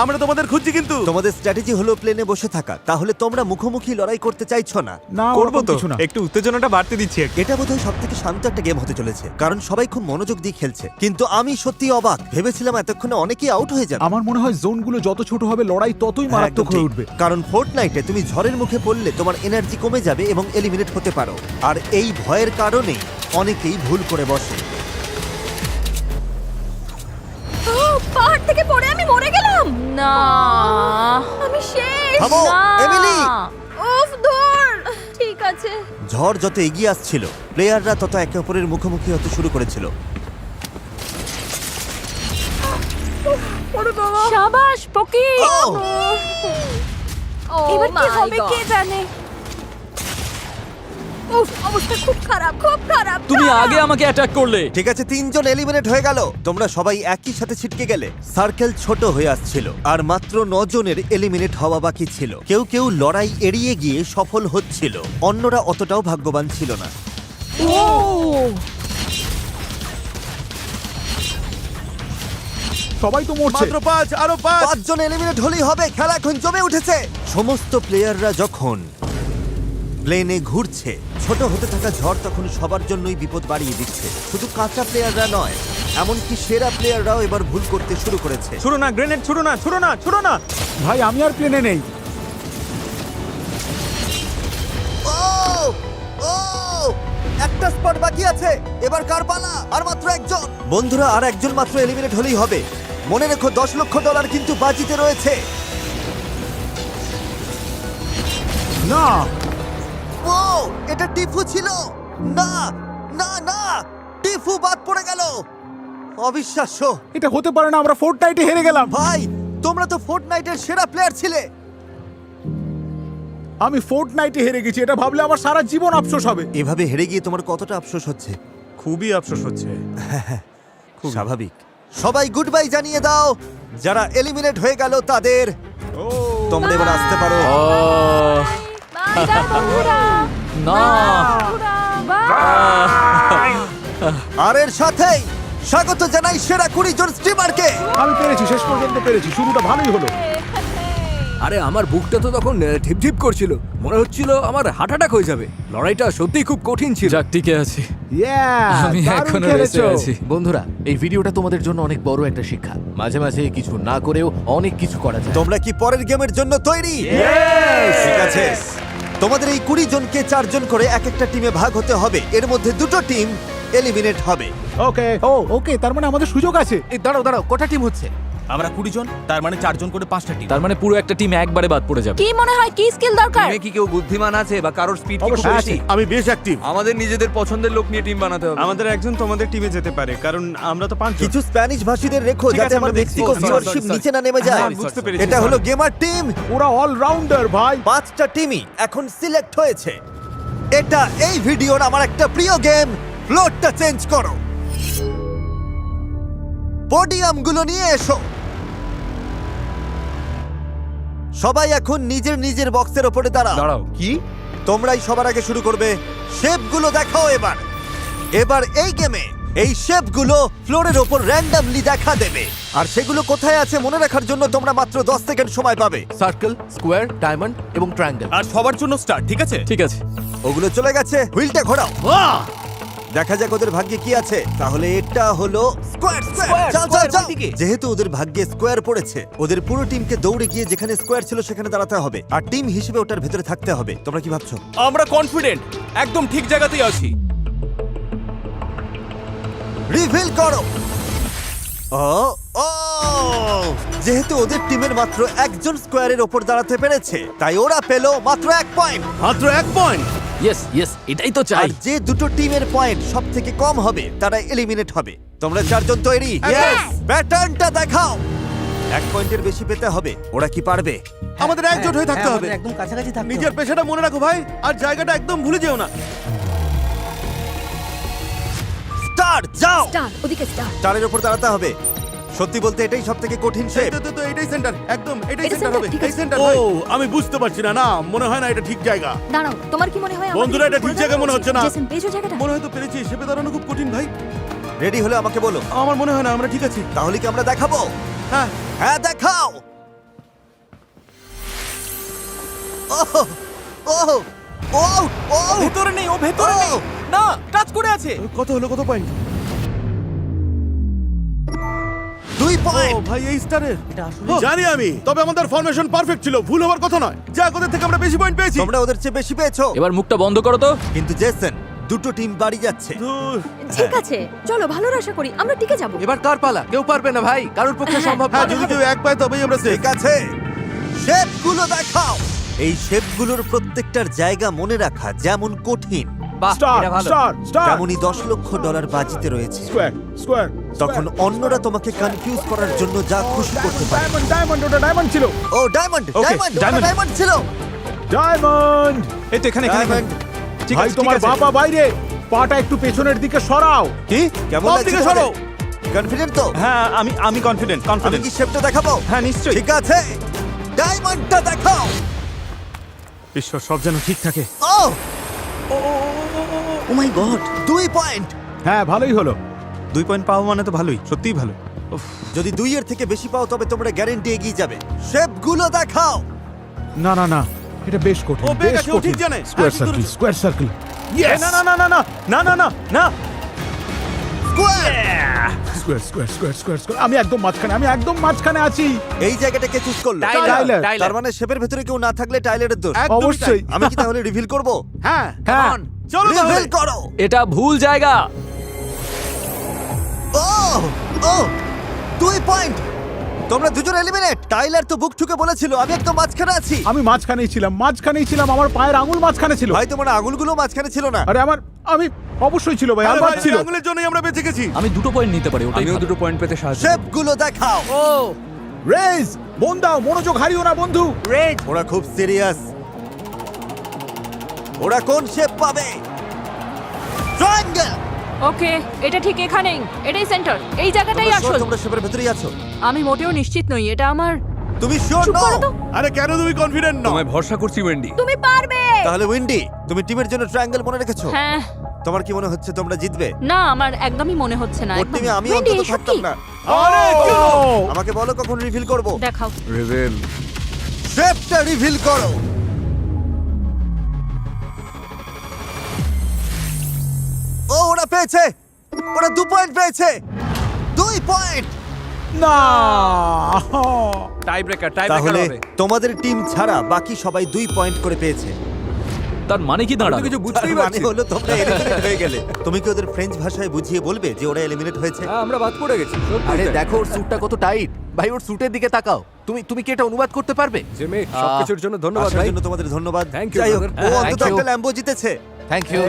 আমরা তোমাদের খুঁজছি কিন্তু। তোমাদের স্ট্র্যাটেজি হলো প্লেনে বসে থাকা। তাহলে তোমরা মুখোমুখি লড়াই করতে চাইছো না। না, করবো ওরকম তো, কিছু না। একটু উত্তেজনাটা বাড়তে দিচ্ছি একটু। এটা বোধহয় সব থেকে শান্ত একটা গেম হতে চলেছে, কারণ সবাই খুব মনোযোগ দিয়ে খেলছে। কিন্তু আমি সত্যি অবাক, ভেবেছিলাম এতক্ষণে অনেকেই আউট হয়ে যাবে। আমার মনে হয় জোনগুলো যত ছোট হবে লড়াই ততই মারাত্মক একদম হয়ে ঠিক। উঠবে। কারণ ফোর্টনাইটে তুমি ঝড়ের মুখে পড়লে তোমার এনার্জি কমে যাবে এবং এলিমিনেট হতে পারো। আর এই ভয়ের কারণেই অনেকেই ভুল করে বসে। ও, পাহাড় থেকে পড়ে আমি মরে গেলাম। না, আমি শেষ। থামো, না। এমিলি। উফ, ধুর। ঠিক আছে। ঝড় যত এগিয়ে আসছিল, প্লেয়াররা তত একে অপরের মুখোমুখি হতে শুরু করেছিল। শাবাশ পকি। ও! এবার কি my হবে God. কে জানে। উফ, অবস্থা খুব খারাপ, খুব খারাপ। তুমি না। আগে আমাকে অ্যাটাক করলে। ঠিক আছে, 3 জন এলিমিনেট হয়ে গেল। তোমরা সবাই একই সাথে ছিটকে গেলে। সার্কেল ছোট হয়ে আসছিল আর মাত্র 9 জনের এলিমিনেট হওয়া বাকি ছিল। কেউ কেউ লড়াই এড়িয়ে গিয়ে সফল হচ্ছিল, অন্যরা অতটাও ভাগ্যবান ছিল না। সবাই তো মরছে। মাত্র 5, আরো 5। 5 জন এলিমিনেট হলেই হবে। খেলা এখন জমে উঠেছে। সমস্ত প্লেয়াররা যখন প্লেনে ঘুরছে, ছোট হতে থাকা ঝড় তখন সবার জন্যই বিপদ বাড়িয়ে দিচ্ছে। শুধু কাঁচা প্লেয়াররা নয়, এমনকি সেরা প্লেয়াররাও এবার ভুল করতে শুরু করেছে। ছুড়ো না গ্রেনেড, ছুড়ো না, ছুড়ো না, ছুড়ো না। ভাই আমি আর প্লেনে নেই। ও! ও! একটা স্পট বাকি আছে। এবার কার পালা? আর মাত্র একজন। বন্ধুরা, আর একজন মাত্র এলিমিনেট হলেই হবে। মনে রেখো, $10 লক্ষ কিন্তু বাজিতে রয়েছে। না, ও! এটা টিফু ছিল। না না না, টিফু বাদ পড়ে গেল। অবিশ্বাস্য। এটা হতে পারে না, আমরা ফোর্টনাইটে হেরে গেলাম। ভাই, তোমরা তো ফোর্টনাইটের সেরা প্লেয়ার ছিলে। আমি ফোর্টনাইটে হেরে গেছি, এটা ভাবলে আমার সারা জীবন আফসোস হবে। এভাবে হেরে গিয়ে তোমার কতটা আফসোস হচ্ছে? খুবই আফসোস হচ্ছে। স্বাভাবিক। সবাই গুড বাই জানিয়ে দাও। যারা এলিমিনেট হয়ে গেল তাদের। তোমরা এবার আসতে পারো। বাই বন্ধুরা। না, বাই। আর এর সাথেই স্বাগত জানাই সেরা 20 জন স্ট্রিমারকে। আমি পেরেছি, শেষ পর্যন্ত পেরেছি। শুরুটা ভালোই হলো। আরে আমার বুকটা তো তখন ঠিপ ঠিপ করছিল, মনে হচ্ছিল আমার হার্ট অ্যাটাক হয়ে যাবে। লড়াইটা সত্যিই খুব কঠিন ছিল। যাক টিকে আছি। আমি দারুণ এখনো খেলেছো। বেঁচে আছি। বন্ধুরা, এই ভিডিওটা তোমাদের জন্য অনেক বড় একটা শিক্ষা। মাঝে মাঝে কিছু না করেও অনেক কিছু করা যায়। তোমরা কি পরের গেমের জন্য তৈরি? ঠিক আছে, তোমাদের এই 20 জনকে 4 জন করে এক একটা টিমে ভাগ হতে হবে। এর মধ্যে 2টো টিম এলিমিনেট হবে। ওকে, ওকে, তার মানে আমাদের সুযোগ আছে। এই দাঁড়াও দাঁড়াও, কটা টিম হচ্ছে? আমরা 20 জন, তার মানে 4 জন করে 5টা টিম। তার মানে পুরো একটা টিম একবারে বাদ পড়ে যাবে। কি মনে হয় কি স্কিল দরকার? টিমে কি কেউ বুদ্ধিমান আছে বা কারোর স্পিড কি খুব অবশ্যই বেশি? আমি বেশ অ্যাক্টিভ। আমাদের নিজেদের পছন্দের লোক নিয়ে টিম বানাতে হবে। আমাদের একজন তোমাদের টিমে যেতে পারে, কারণ আমরা তো 5 জন। কিছু স্প্যানিশ ভাষীদের রেখো ঠিক যাতে আছে, আমার আমরা মেক্সিকো দেখছি। ভিউয়ারশিপ Sorry, নিচে না নেমে যায়। হ্যাঁ, বুঝতে পেরেছি। এটা হলো গেমার টিম। ওরা অলরাউন্ডার ভাই। 5টা টিমই এখন সিলেক্ট হয়েছে। এটা এই ভিডিওর আমার একটা প্রিয় গেম। ফ্লোরটা চেঞ্জ করো, পোডিয়ামগুলো নিয়ে এসো। সবাই এখন নিজের নিজের বক্সের ওপরে দাঁড়াও। দাঁড়াও, কি? তোমরাই সবার আগে শুরু করবে। শেপগুলো দেখাও এবার। এবার এই গেমে এই শেপগুলো ফ্লোরের ওপর র্যান্ডমলি দেখা দেবে, আর সেগুলো কোথায় আছে মনে রাখার জন্য তোমরা মাত্র 10 সেকেন্ড সময় পাবে। সার্কেল, স্কোয়ার, ডায়মন্ড এবং ট্রায়াঙ্গেল। আর সবার জন্য স্টার, ঠিক আছে? ঠিক আছে। ওগুলো চলে গেছে। হুইলটা ঘোরাও। দেখা যাক ওদের ভাগ্যে কি আছে। তাহলে এটা হলো স্কোয়ার Square, যাও square, যাও ওই দিকে। যেহেতু ওদের ভাগ্যে স্কোয়ার পড়েছে, ওদের পুরো টিমকে দৌড়ে গিয়ে যেখানে স্কোয়ার ছিল সেখানে দাঁড়াতে হবে, আর টিম হিসেবে ওটার ভেতরে থাকতে হবে। তোমরা কি ভাবছো? আমরা কনফিডেন্ট, একদম ঠিক জায়গাতেই আছি। রিভিল করো। ও ও যেহেতু ওদের টিমের মাত্র একজন স্কোয়ারের ওপর দাঁড়াতে পেরেছে, তাই ওরা পেল মাত্র 1 পয়েন্ট। মাত্র 1 পয়েন্ট। ইয়েস ইয়েস, এটাই তো আর চাই। যে দুটো টিমের পয়েন্ট সব থেকে কম হবে তারা এলিমিনেট হবে। তোমরা চারজন তৈরি? প্যাটার্নটা দেখাও। 1 পয়েন্টের বেশি পেতে হবে। ওরা কি পারবে? আমাদের একজোট হয়ে থাকতে হবে। একদম কাছাকাছি থাকতে নিজের পেশাটা মনে রাখো ভাই, আর জায়গাটা একদম ভুলে যেও না। স্টার যাও। স্টার, ওদিকে স্টার। স্টারের উপর দাঁড়াতে হবে। সত্যি বলতে এটাই সব থেকে কঠিন শেপ। তো এটাই সেন্টার, একদম এটাই এটা সেন্টার center, হবে। ঠিক এই আছে। সেন্টার ও ভাই। আমি বুঝতে পারছি না, না মনে হয় না এটা ঠিক জায়গা। দাঁড়াও, তোমার কি মনে হয়? বন্ধুরা, এটা ঠিক জায়গা মনে হচ্ছে না। জেসন, পেয়েছো জায়গাটা? মনে হয় তো পেরেছি, শেপে দাঁড়ানো খুব কঠিন ভাই। রেডি হলে আমাকে বলো। আমার মনে হয় না আমরা ঠিক আছি। তাহলে কি আমরা দেখাবো? হ্যাঁ, হ্যাঁ দেখাও। ওহ ওহ ওহ ওহ ভেতরে নেই, ও ভেতরে নেই। না, টাচ করে আছে। কত হলো, কত পয়েন্ট? 2 ও পয়েন্ট। ভাই, এই স্টারের জানি আমি, তবে আমাদের ফরমেশন পারফেক্ট ছিল, ভুল হওয়ার কথা নয়। যাক, ওদের থেকে আমরা বেশি পয়েন্ট পেয়েছি। তোমরা ওদের চেয়ে বেশি পেয়েছো। এবার মুখটা বন্ধ করো তো। কিন্তু জেসন, দুটো টিম বাড়ি যাচ্ছে। ধুর। ঠিক আছে, চলো ভালোর আশা করি আমরা টিকে যাব। এবার কার পালা? কেউ পারবে না ভাই, কারোর পক্ষে সম্ভব হ্যাঁ, না। যদি কেউ এক পায় তবেই আমরা সেফ। ঠিক আছে, শেপগুলো দেখাও। এই শেপগুলোর প্রত্যেকটার জায়গা মনে রাখা যেমন কঠিন, স্টার স্টার স্টার তেমনি $10 লক্ষ বাজিতে রয়েছে। Square square. তখন অন্যরা তোমাকে কনফিউজ করার জন্য যা খুশি করতে পারে। ডায়মন্ড ডায়মন্ড, ওটা ডায়মন্ড ছিল। ও diamond, Okay, diamond, diamond. Diamond ছিল। ডায়মন্ড। এই তো এখানে এখানে এখানে। ডায়মন্ড। ঠিক ভাই আছে, তোমার ঠিক আছে। বাবা বাইরে, পাটা একটু পেছনের দিকে সরাও। কি? কেমন সব লাগছে দিকে তোমাদের? সরো। কনফিডেন্ট তো? হ্যাঁ, আমি কনফিডেন্ট, আমি কনফিডেন্ট। কি শেপটা দেখাবো? হ্যাঁ, নিশ্চয়ই। ঠিক আছে, ডায়মন্ডটা দেখাও। ঈশ্বর, সব যেন ঠিক থাকে। ও ও মাই গড। 2 পয়েন্ট। হ্যাঁ ভালোই হলো। 2 পয়েন্ট পাওয়া মানে তো ভালোই, সত্যিই ভালো। উফ, যদি 2 এর থেকে বেশি পাও তবে তোমরা গ্যারান্টি এগিয়ে যাবে। শেপগুলো দেখাও। না না না, এটা বেশ কঠিন, ও পেয়ে বেশ গেছে, ও ঠিক কঠিন। জানে। স্কোয়ার হ্যাঁ, সার্কেল, ঠিক স্কোয়ার সার্কেল। এই না না না না না না না না না। Square. Square square square square square. আমি একদম মাঝখানে, আমি একদম মাঝখানে আছি। এই জায়গাটাকে চুজ করলো। টাইলার। তার মানে শেপের ভেতরে কেউ না থাকলে টাইলারের দোষ। একদমই অবশ্যই। তাই। আমি কি তাহলে রিভিল করব? হ্যাঁ, হ্যাঁ চলো তাহলে। রিভিল করো। এটা ভুল জায়গা। ও ও 2 পয়েন্ট। তোমরা দুজন এলিমিনেট। টাইলার তো বুক ঠুকে বলেছিল আমি একদম মাঝখানে আছি। আমি মাঝখানেই ছিলাম, আমার পায়ের আঙুল মাঝখানে ছিল। ভাই তোমার আঙুলগুলো মাঝখানে ছিল না। আরে আমি অবশ্যই ছিল ভাই, আরে আলবাত ভাই, ছিল। এই আঙুলের জন্যই আমরা বেঁচে গেছি। আমি 2 পয়েন্ট নিতে পারি, ওটাই আমিও ভালো। 2 পয়েন্ট পেতে সাহায্য। শেপগুলো দেখাও। রেজ, মন দাও, মনোযোগ হারিও না বন্ধু। ওরা খুব সিরিয়াস। ওরা কোন শেপ পাবে? ট্রায়াঙ্গেল। ওকে, এটা ঠিক এখানেই, এটাই সেন্টার, এই জায়গাটাই আসল। তোমরা শেপের ভেতরেই আছো? আমি মোটেও নিশ্চিত নই, এটা আমার। তুমি শিওর চুপ নও? করো তো। আরে কেন তুমি কনফিডেন্ট নও? তোমায় ভরসা করছি ওয়েন্ডি। তুমি পারবে। তাহলে উইন্ডি, তুমি টিমের জন্য ট্রায়াঙ্গেল মনে রেখেছো? হ্যাঁ, তোমার কি মনে হচ্ছে তোমরা জিতবে? না আমার একদমই মনে হচ্ছে না। ওর একদম। টিমে আমি Wendy, অন্তত এসব থাকতাম কি? না। আরে কি হলো? আমাকে বলো কখন রিভিল করব। দেখাও। রিভিল। শেপটা রিভিল করো। ও ওরা পেয়েছে, ওরা 2 পয়েন্ট পেয়েছে। 2 পয়েন্ট। না, টাই ব্রেকার, টাই ব্রেকার তাহলে হবে। তোমাদের টিম ছাড়া বাকি সবাই 2 পয়েন্ট করে পেয়েছে। তার মানে কি আমি দাঁড়ালো? তো কিছু তার বুঝতেই মানে পারছি। হলো তোমরা এলিমিনেট হয়ে গেলে। তুমি কি ওদের ফ্রেঞ্চ ভাষায় বুঝিয়ে বলবে যে ওরা এলিমিনেট হয়েছে? হ্যাঁ, আমরা বাদ পড়ে গেছি। সত্যিই আরে তাই। দেখো ওর স্যুটটা কত টাইট। ভাই ওর স্যুটের দিকে তাকাও। তুমি কি এটা অনুবাদ করতে পারবে? জিমি, সবকিছুর জন্য ধন্যবাদ আসার ভাই। জন্য তোমাদের ধন্যবাদ। Thank you, যাই হোক, brother. ও হ্যাঁ, অন্তত thank you. একটা ল্যাম্বো জিতেছে। Thank you,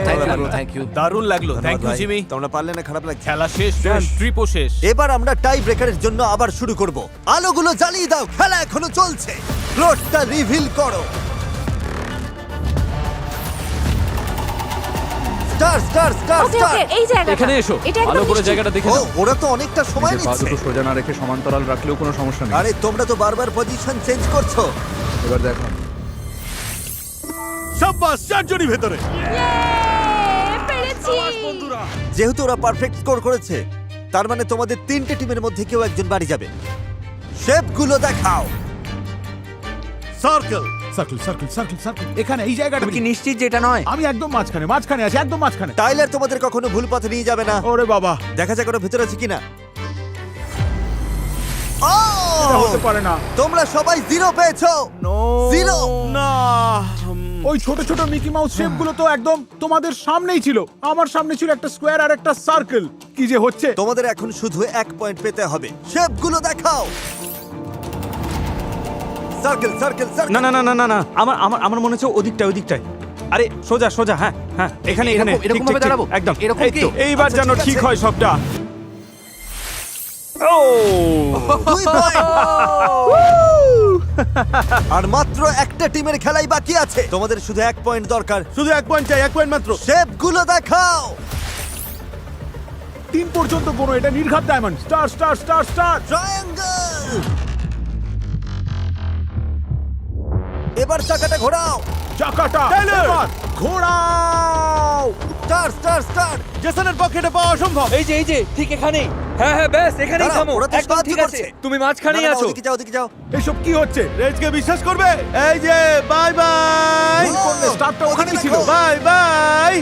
thank you. দারুণ লাগলো, থ্যাংক ইউ ধন্যবাদ ভাই। জিমি। তোমরা পারলে না, খারাপ লাগছে। খেলা শেষ, ট্রিপও শেষ। এবার আমরা টাই ব্রেকারের জন্য আবার শুরু করব। আলোগুলো জ্বালিয়ে দাও, খেলা এখনো চলছে। ফ্লোরটা রিভিল করো। Star star star okay star. Okay, এই জায়গাটা। এখানে এসো, এটা একদম ভালো করে নিশ্চিত। জায়গাটা দেখে ও নাও। ওরা তো অনেকটা সময় নিজের পা নিচ্ছে। দুটো সোজা না রেখে সমান্তরাল রাখলেও কোনো সমস্যা নেই। আরে তোমরা তো বারবার পজিশন চেঞ্জ করছো। এবার দেখো। সাব্বাস, চারজনই ভেতরে। পেরেছি। যেহেতু ওরা পারফেক্ট স্কোর করেছে, তার মানে তোমাদের 3টে টিমের মধ্যে কেউ একজন বাড়ি যাবে। শেপগুলো দেখাও। Circle, circle circle circle circle এখানে এই জায়গাটা তুমি কি নিশ্চিত যে এটা নয়? আমি একদম মাঝখানে মাঝখানে আছি একদম মাঝখানে। টাইলার তোমাদের কখনো ভুল পথে নিয়ে যাবে না। ওরে বাবা, দেখা যাক ওরা ভেতরে আছে কিনা। এটা হতে পারে না। তোমরা সবাই 0 পেয়েছো। 0। না ওই ছোট ছোট মিকি মাউস শেপ গুলো তো একদম তোমাদের সামনেই ছিল। আমার সামনে ছিল একটা স্কোয়ার আর একটা সার্কেল। কি যে হচ্ছে! তোমাদের এখন শুধু 1 পয়েন্ট পেতে হবে। শেপগুলো দেখাও। Circle circle circle. না না না না না না আমার আমার আমার মনে হচ্ছে ওদিকটায় ওদিকটায়। আরে সোজা সোজা, হ্যাঁ হ্যাঁ, এখানে এখানে এরকম- এরকম ঠিক, ভাবে ঠিক, ঠিক, দাঁড়াবো? একদম এরকম এই কি? তো, এইবার আচ্ছা, যেন ঠিক ঠিক আছে। হয় সবটা। ও 2 পয়েন্ট। আর মাত্র একটা টিমের খেলাই বাকি আছে। তোমাদের শুধু 1 পয়েন্ট দরকার। শুধু 1 পয়েন্ট চাই, 1 পয়েন্ট মাত্র। শেপগুলো দেখাও। 3 পর্যন্ত কোনো, এটা নির্ঘাত diamond. Star star star star. Triangle. এবার চাকাটা ঘোরাও। চাকাটা টাইলার! এবার ঘোরাও। Star star star. জেসনের পক্ষে এটা পাওয়া অসম্ভব। এই যে ঠিক এখানেই। হ্যাঁ হ্যাঁ, ব্যাস এখানেই দাঁড়াও, থামো। ওরা তো একদম সাহায্য ঠিক আছে, করছে। তুমি মাঝখানেই না, না, আছো। ওদিকে যাও ওদিকে যাও। এসব কি হচ্ছে? রেজকে বিশ্বাস করবে? এই যে বাই বাই ও, করলে স্টারটা ওখানে ওখানেই ছিল। দেখো। Bye bye.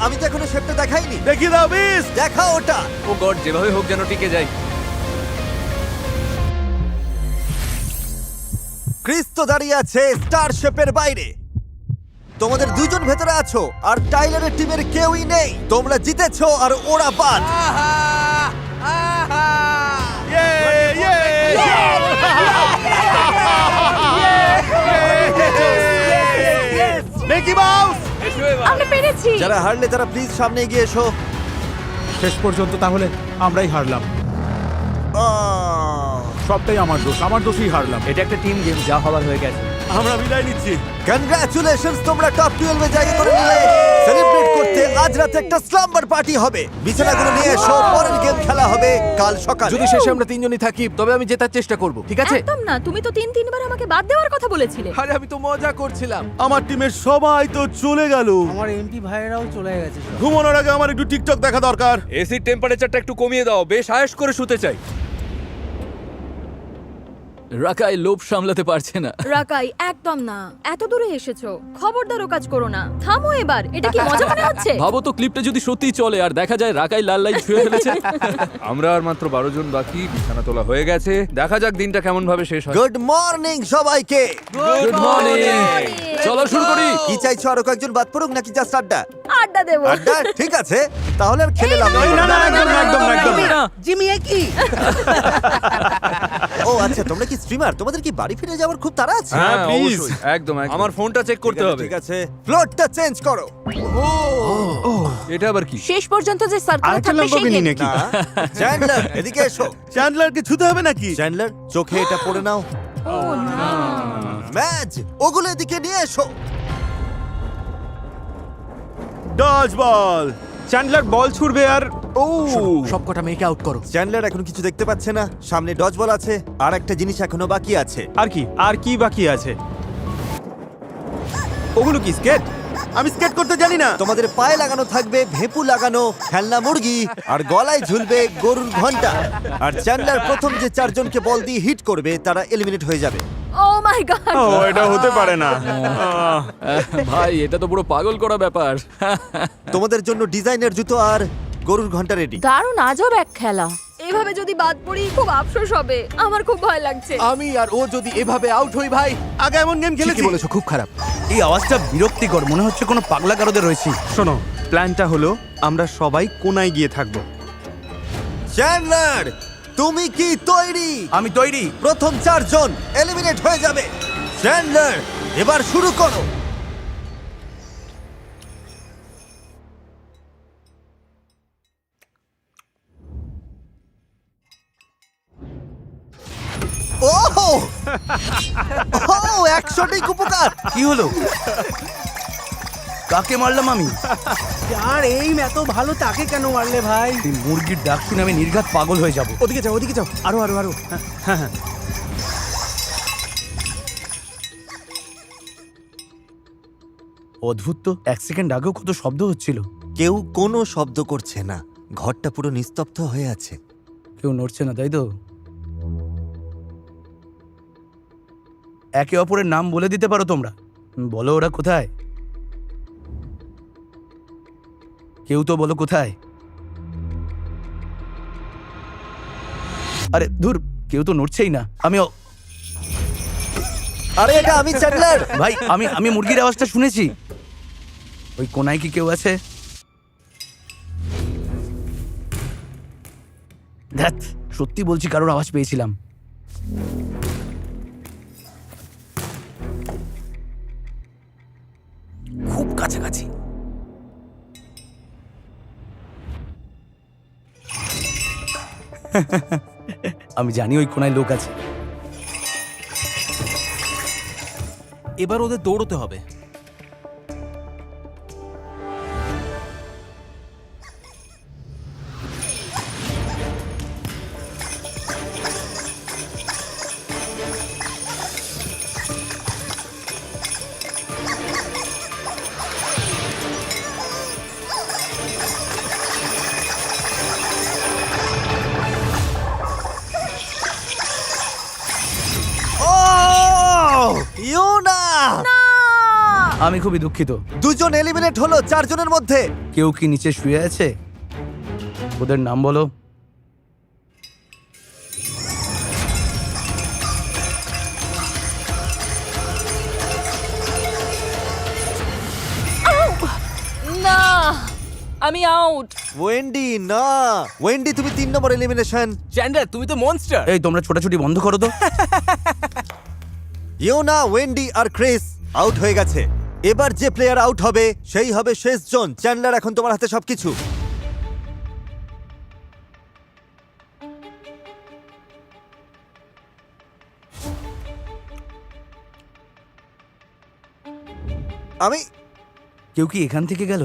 আমি তো এখনো শেপটা দেখাইনি। দেখিয়ে দাও বিস। দেখাও ওটা। ও গড, যেভাবে হোক যেন টিকে যাই। ক্রিস তো দাঁড়িয়ে আছে স্টার শেপের বাইরে। তোমাদের দুজন ভেতরে আছো আর টাইলারের টিমের কেউই নেই। তোমরা জিতেছো আর ওরা বাদ। ইয়ে ইয়ে। Mickey mouse. আমরা পেরেছি। যারা হারলে তারা প্লিজ সামনে এগিয়ে এসো। শেষ পর্যন্ত তাহলে আমরাই হারলাম। সবটাই আমার দোষ, আমার দোষই হারলাম। এটা একটা টিম গেম, যা হবার হয়ে গেছে। আমরা বিদায় নিচ্ছি। কনগ্রাচুলেশনস, তোমরা টপ 12 এ জায়গা করে নিলে। সেলিব্রেট করতে আজ রাতে একটা স্লাম্বার পার্টি হবে। বিছানাগুলো নিয়ে এসো, পরের গেম খেলা হবে কাল সকালে। যদি শেষে আমরা তিনজনই থাকি তবে আমি জেতার চেষ্টা করব, ঠিক আছে? একদম না, তুমি তো 3-3 বার আমাকে বাদ দেওয়ার কথা বলেছিলে। আরে আমি তো মজা করছিলাম। আমার টিমের সবাই তো চলে গেল। আমার এমপি ভাইয়েরাও চলে গেছে সব। ঘুমানোর আগে আমার একটু টিকটক দেখা দরকার। এসির টেম্পারেচারটা একটু কমিয়ে দাও, বেশ আয়েশ করে শুতে চাই। রাকাই লোভ সামলাতে পারছে না। রাকাই, একদম না। এত দূরে এসেছো, খবরদার ও কাজ করো না। থামো এবার, এটা কি মজা মনে হচ্ছে? ভাবো তো ক্লিপটা যদি সত্যিই চলে আর দেখা যায় রাকাই লাল লাইট ছুঁয়ে ফেলেছে। আমরা আর মাত্র 12 জন বাকি, বিছানা তোলা হয়ে গেছে। দেখা যাক দিনটা কেমন ভাবে শেষ হয়। গুড মর্নিং সবাইকে। Good morning. চলো শুরু করি। কি চাইছো, আরো কয়েকজন বাদ পড়ুক নাকি জাস্ট আড্ডা? আড্ডা দেবো। আড্ডা, ঠিক আছে। তাহলে আর খেলে লাভ নেই। না না একদম না, একদম না, একদম না। জিমি এ কি? ও আচ্ছা, তোমরা কি স্ট্রিমার? তোমাদের কি বাড়ি ফিরে যাওয়ার খুব তাড়া আছে? হ্যাঁ please। অবশ্যই, একদম একদম। আমার ফোনটা চেক করতে হবে। ঠিক আছে, ফ্লোরটা চেঞ্জ করো। এটা আবার কি? শেষ পর্যন্ত যে সার্কেল আরেকটা থাকবে সেই ল্যাম্বরগিনি game। নাকি? না, চ্যান্ডলার এদিকে এসো। চ্যান্ডলারকে ছুতে হবে নাকি? চ্যান্ডলার, চোখে এটা পড়ে নাও। ও না। ম্যাচ, ওগুলো এদিকে নিয়ে এসো। ডজ বল। চ্যান্ডলার বল ছুড়বে আর ও সব কটা মেয়েকে আউট করো। চ্যান্ডলার এখন কিছু দেখতে পাচ্ছে না। সামনে ডজ বল আছে, আর একটা জিনিস এখনো বাকি আছে। আর কি বাকি আছে? ওগুলো কি স্কেট? আমি স্কেট করতে জানি না। তোমাদের পায়ে লাগানো থাকবে ভেপু লাগানো খেলনা মুরগি, আর গলায় ঝুলবে গরুর ঘন্টা। আর চ্যান্ডলার প্রথম যে 4 জনকে বল দিয়ে হিট করবে তারা এলিমিনেট হয়ে যাবে। ও মাই গড। ও এটা হতে পারে না। ভাই এটা তো পুরো পাগল করা ব্যাপার। তোমাদের জন্য ডিজাইনের জুতো আর গরুর ঘন্টা রেডি। দারুণ আজব এক খেলা। এভাবে যদি বাদ পড়ি খুব আফসোস হবে। আমার খুব ভয় লাগছে। আমি আর ও যদি এভাবে আউট হই ভাই। আগে এমন গেম ঠিকই খেলেছি। বলেছো, খুব খারাপ। এই আওয়াজটা বিরক্তিকর, মনে হচ্ছে কোনো পাগলা কারোদের রয়েছে। শোনো, প্ল্যানটা হলো আমরা সবাই কোনায় গিয়ে থাকবো। চ্যান্ডলার, তুমি কি তৈরি? আমি তৈরি। প্রথম 4 জন এলিমিনেট হয়ে যাবে। চ্যান্ডলার, এবার শুরু করো। ওহ! ওহ, 100টি উপকার। কি হলো? কাকে মারলাম আমি? আর এই এত ভালো তাকে কেন মারলে ভাই? এই মুরগির ডাক শুনে আমি নির্ঘাত পাগল হয়ে যাব। ওদিকে যাও, ওদিকে যাও। আরো আরো আরো। হ্যাঁ। অদ্ভুত তো, 1 সেকেন্ড আগেও কত শব্দ হচ্ছিল। কেউ কোনো শব্দ করছে না, ঘরটা পুরো নিস্তব্ধ হয়ে আছে। কেউ নড়ছে না, তাই তো? একে অপরের নাম বলে দিতে পারো তোমরা? বলো ওরা কোথায়? কেউ তো বলো কোথায়? আরে ধুর, কেউ তো নড়ছেই না। আরে এটা আমি চ্যান্ডলার। ভাই আমি মুরগির আওয়াজটা শুনেছি। ওই কোনায় কি কেউ আছে? ধ্যাৎ, সত্যি বলছি কারোর আওয়াজ পেয়েছিলাম। খুব কাছাকাছি। আমি জানি ওই কোনায় লোক আছে। এবার ওদের দৌড়তে হবে। ও ইয়োনা! আমি খুবই দুঃখিত। দুজন এলিমিনেট হলো 4 জনের মধ্যে। কেউ কি নিচে শুয়ে আছে? ওদের নাম বলো। না, আমি আউট। ওয়েন্ডি না, ওয়েন্ডি তুমি 3 নম্বর এলিমিনেশন। চ্যান্ডলার তুমি তো মনস্টার। এই তোমরা ছোটাছুটি বন্ধ করো তো। ইয়োনা, ওয়েন্ডি আর ক্রিস আউট হয়ে গেছে। এবার যে প্লেয়ার আউট হবে সেই হবে শেষ জন। চ্যান্ডলার, এখন তোমার হাতে সবকিছু। আমি কেউ কি এখান থেকে গেল?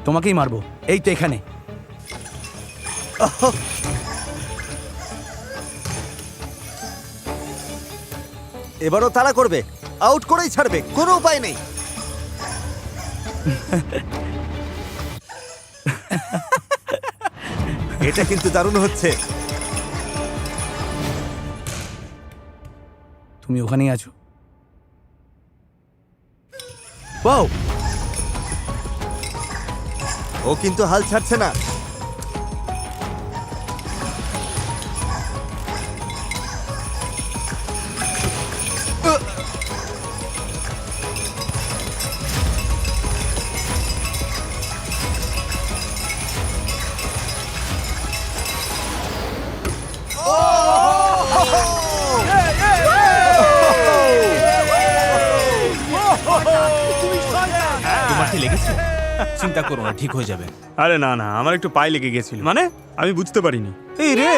তোমাকেই মারবো। এই তো এখানে। এবারও তাড়া করবে, আউট করেই ছাড়বে, কোনো উপায় নেই। এটা কিন্তু দারুণ হচ্ছে। তুমি ওখানেই আছো। ওয়াও, ও কিন্তু হাল ছাড়ছে না। চিন্তা করো না, ঠিক হয়ে যাবে। আরে না না, আমার একটু পায়ে লেগে গেছিল, মানে আমি বুঝতে পারিনি। এই রে,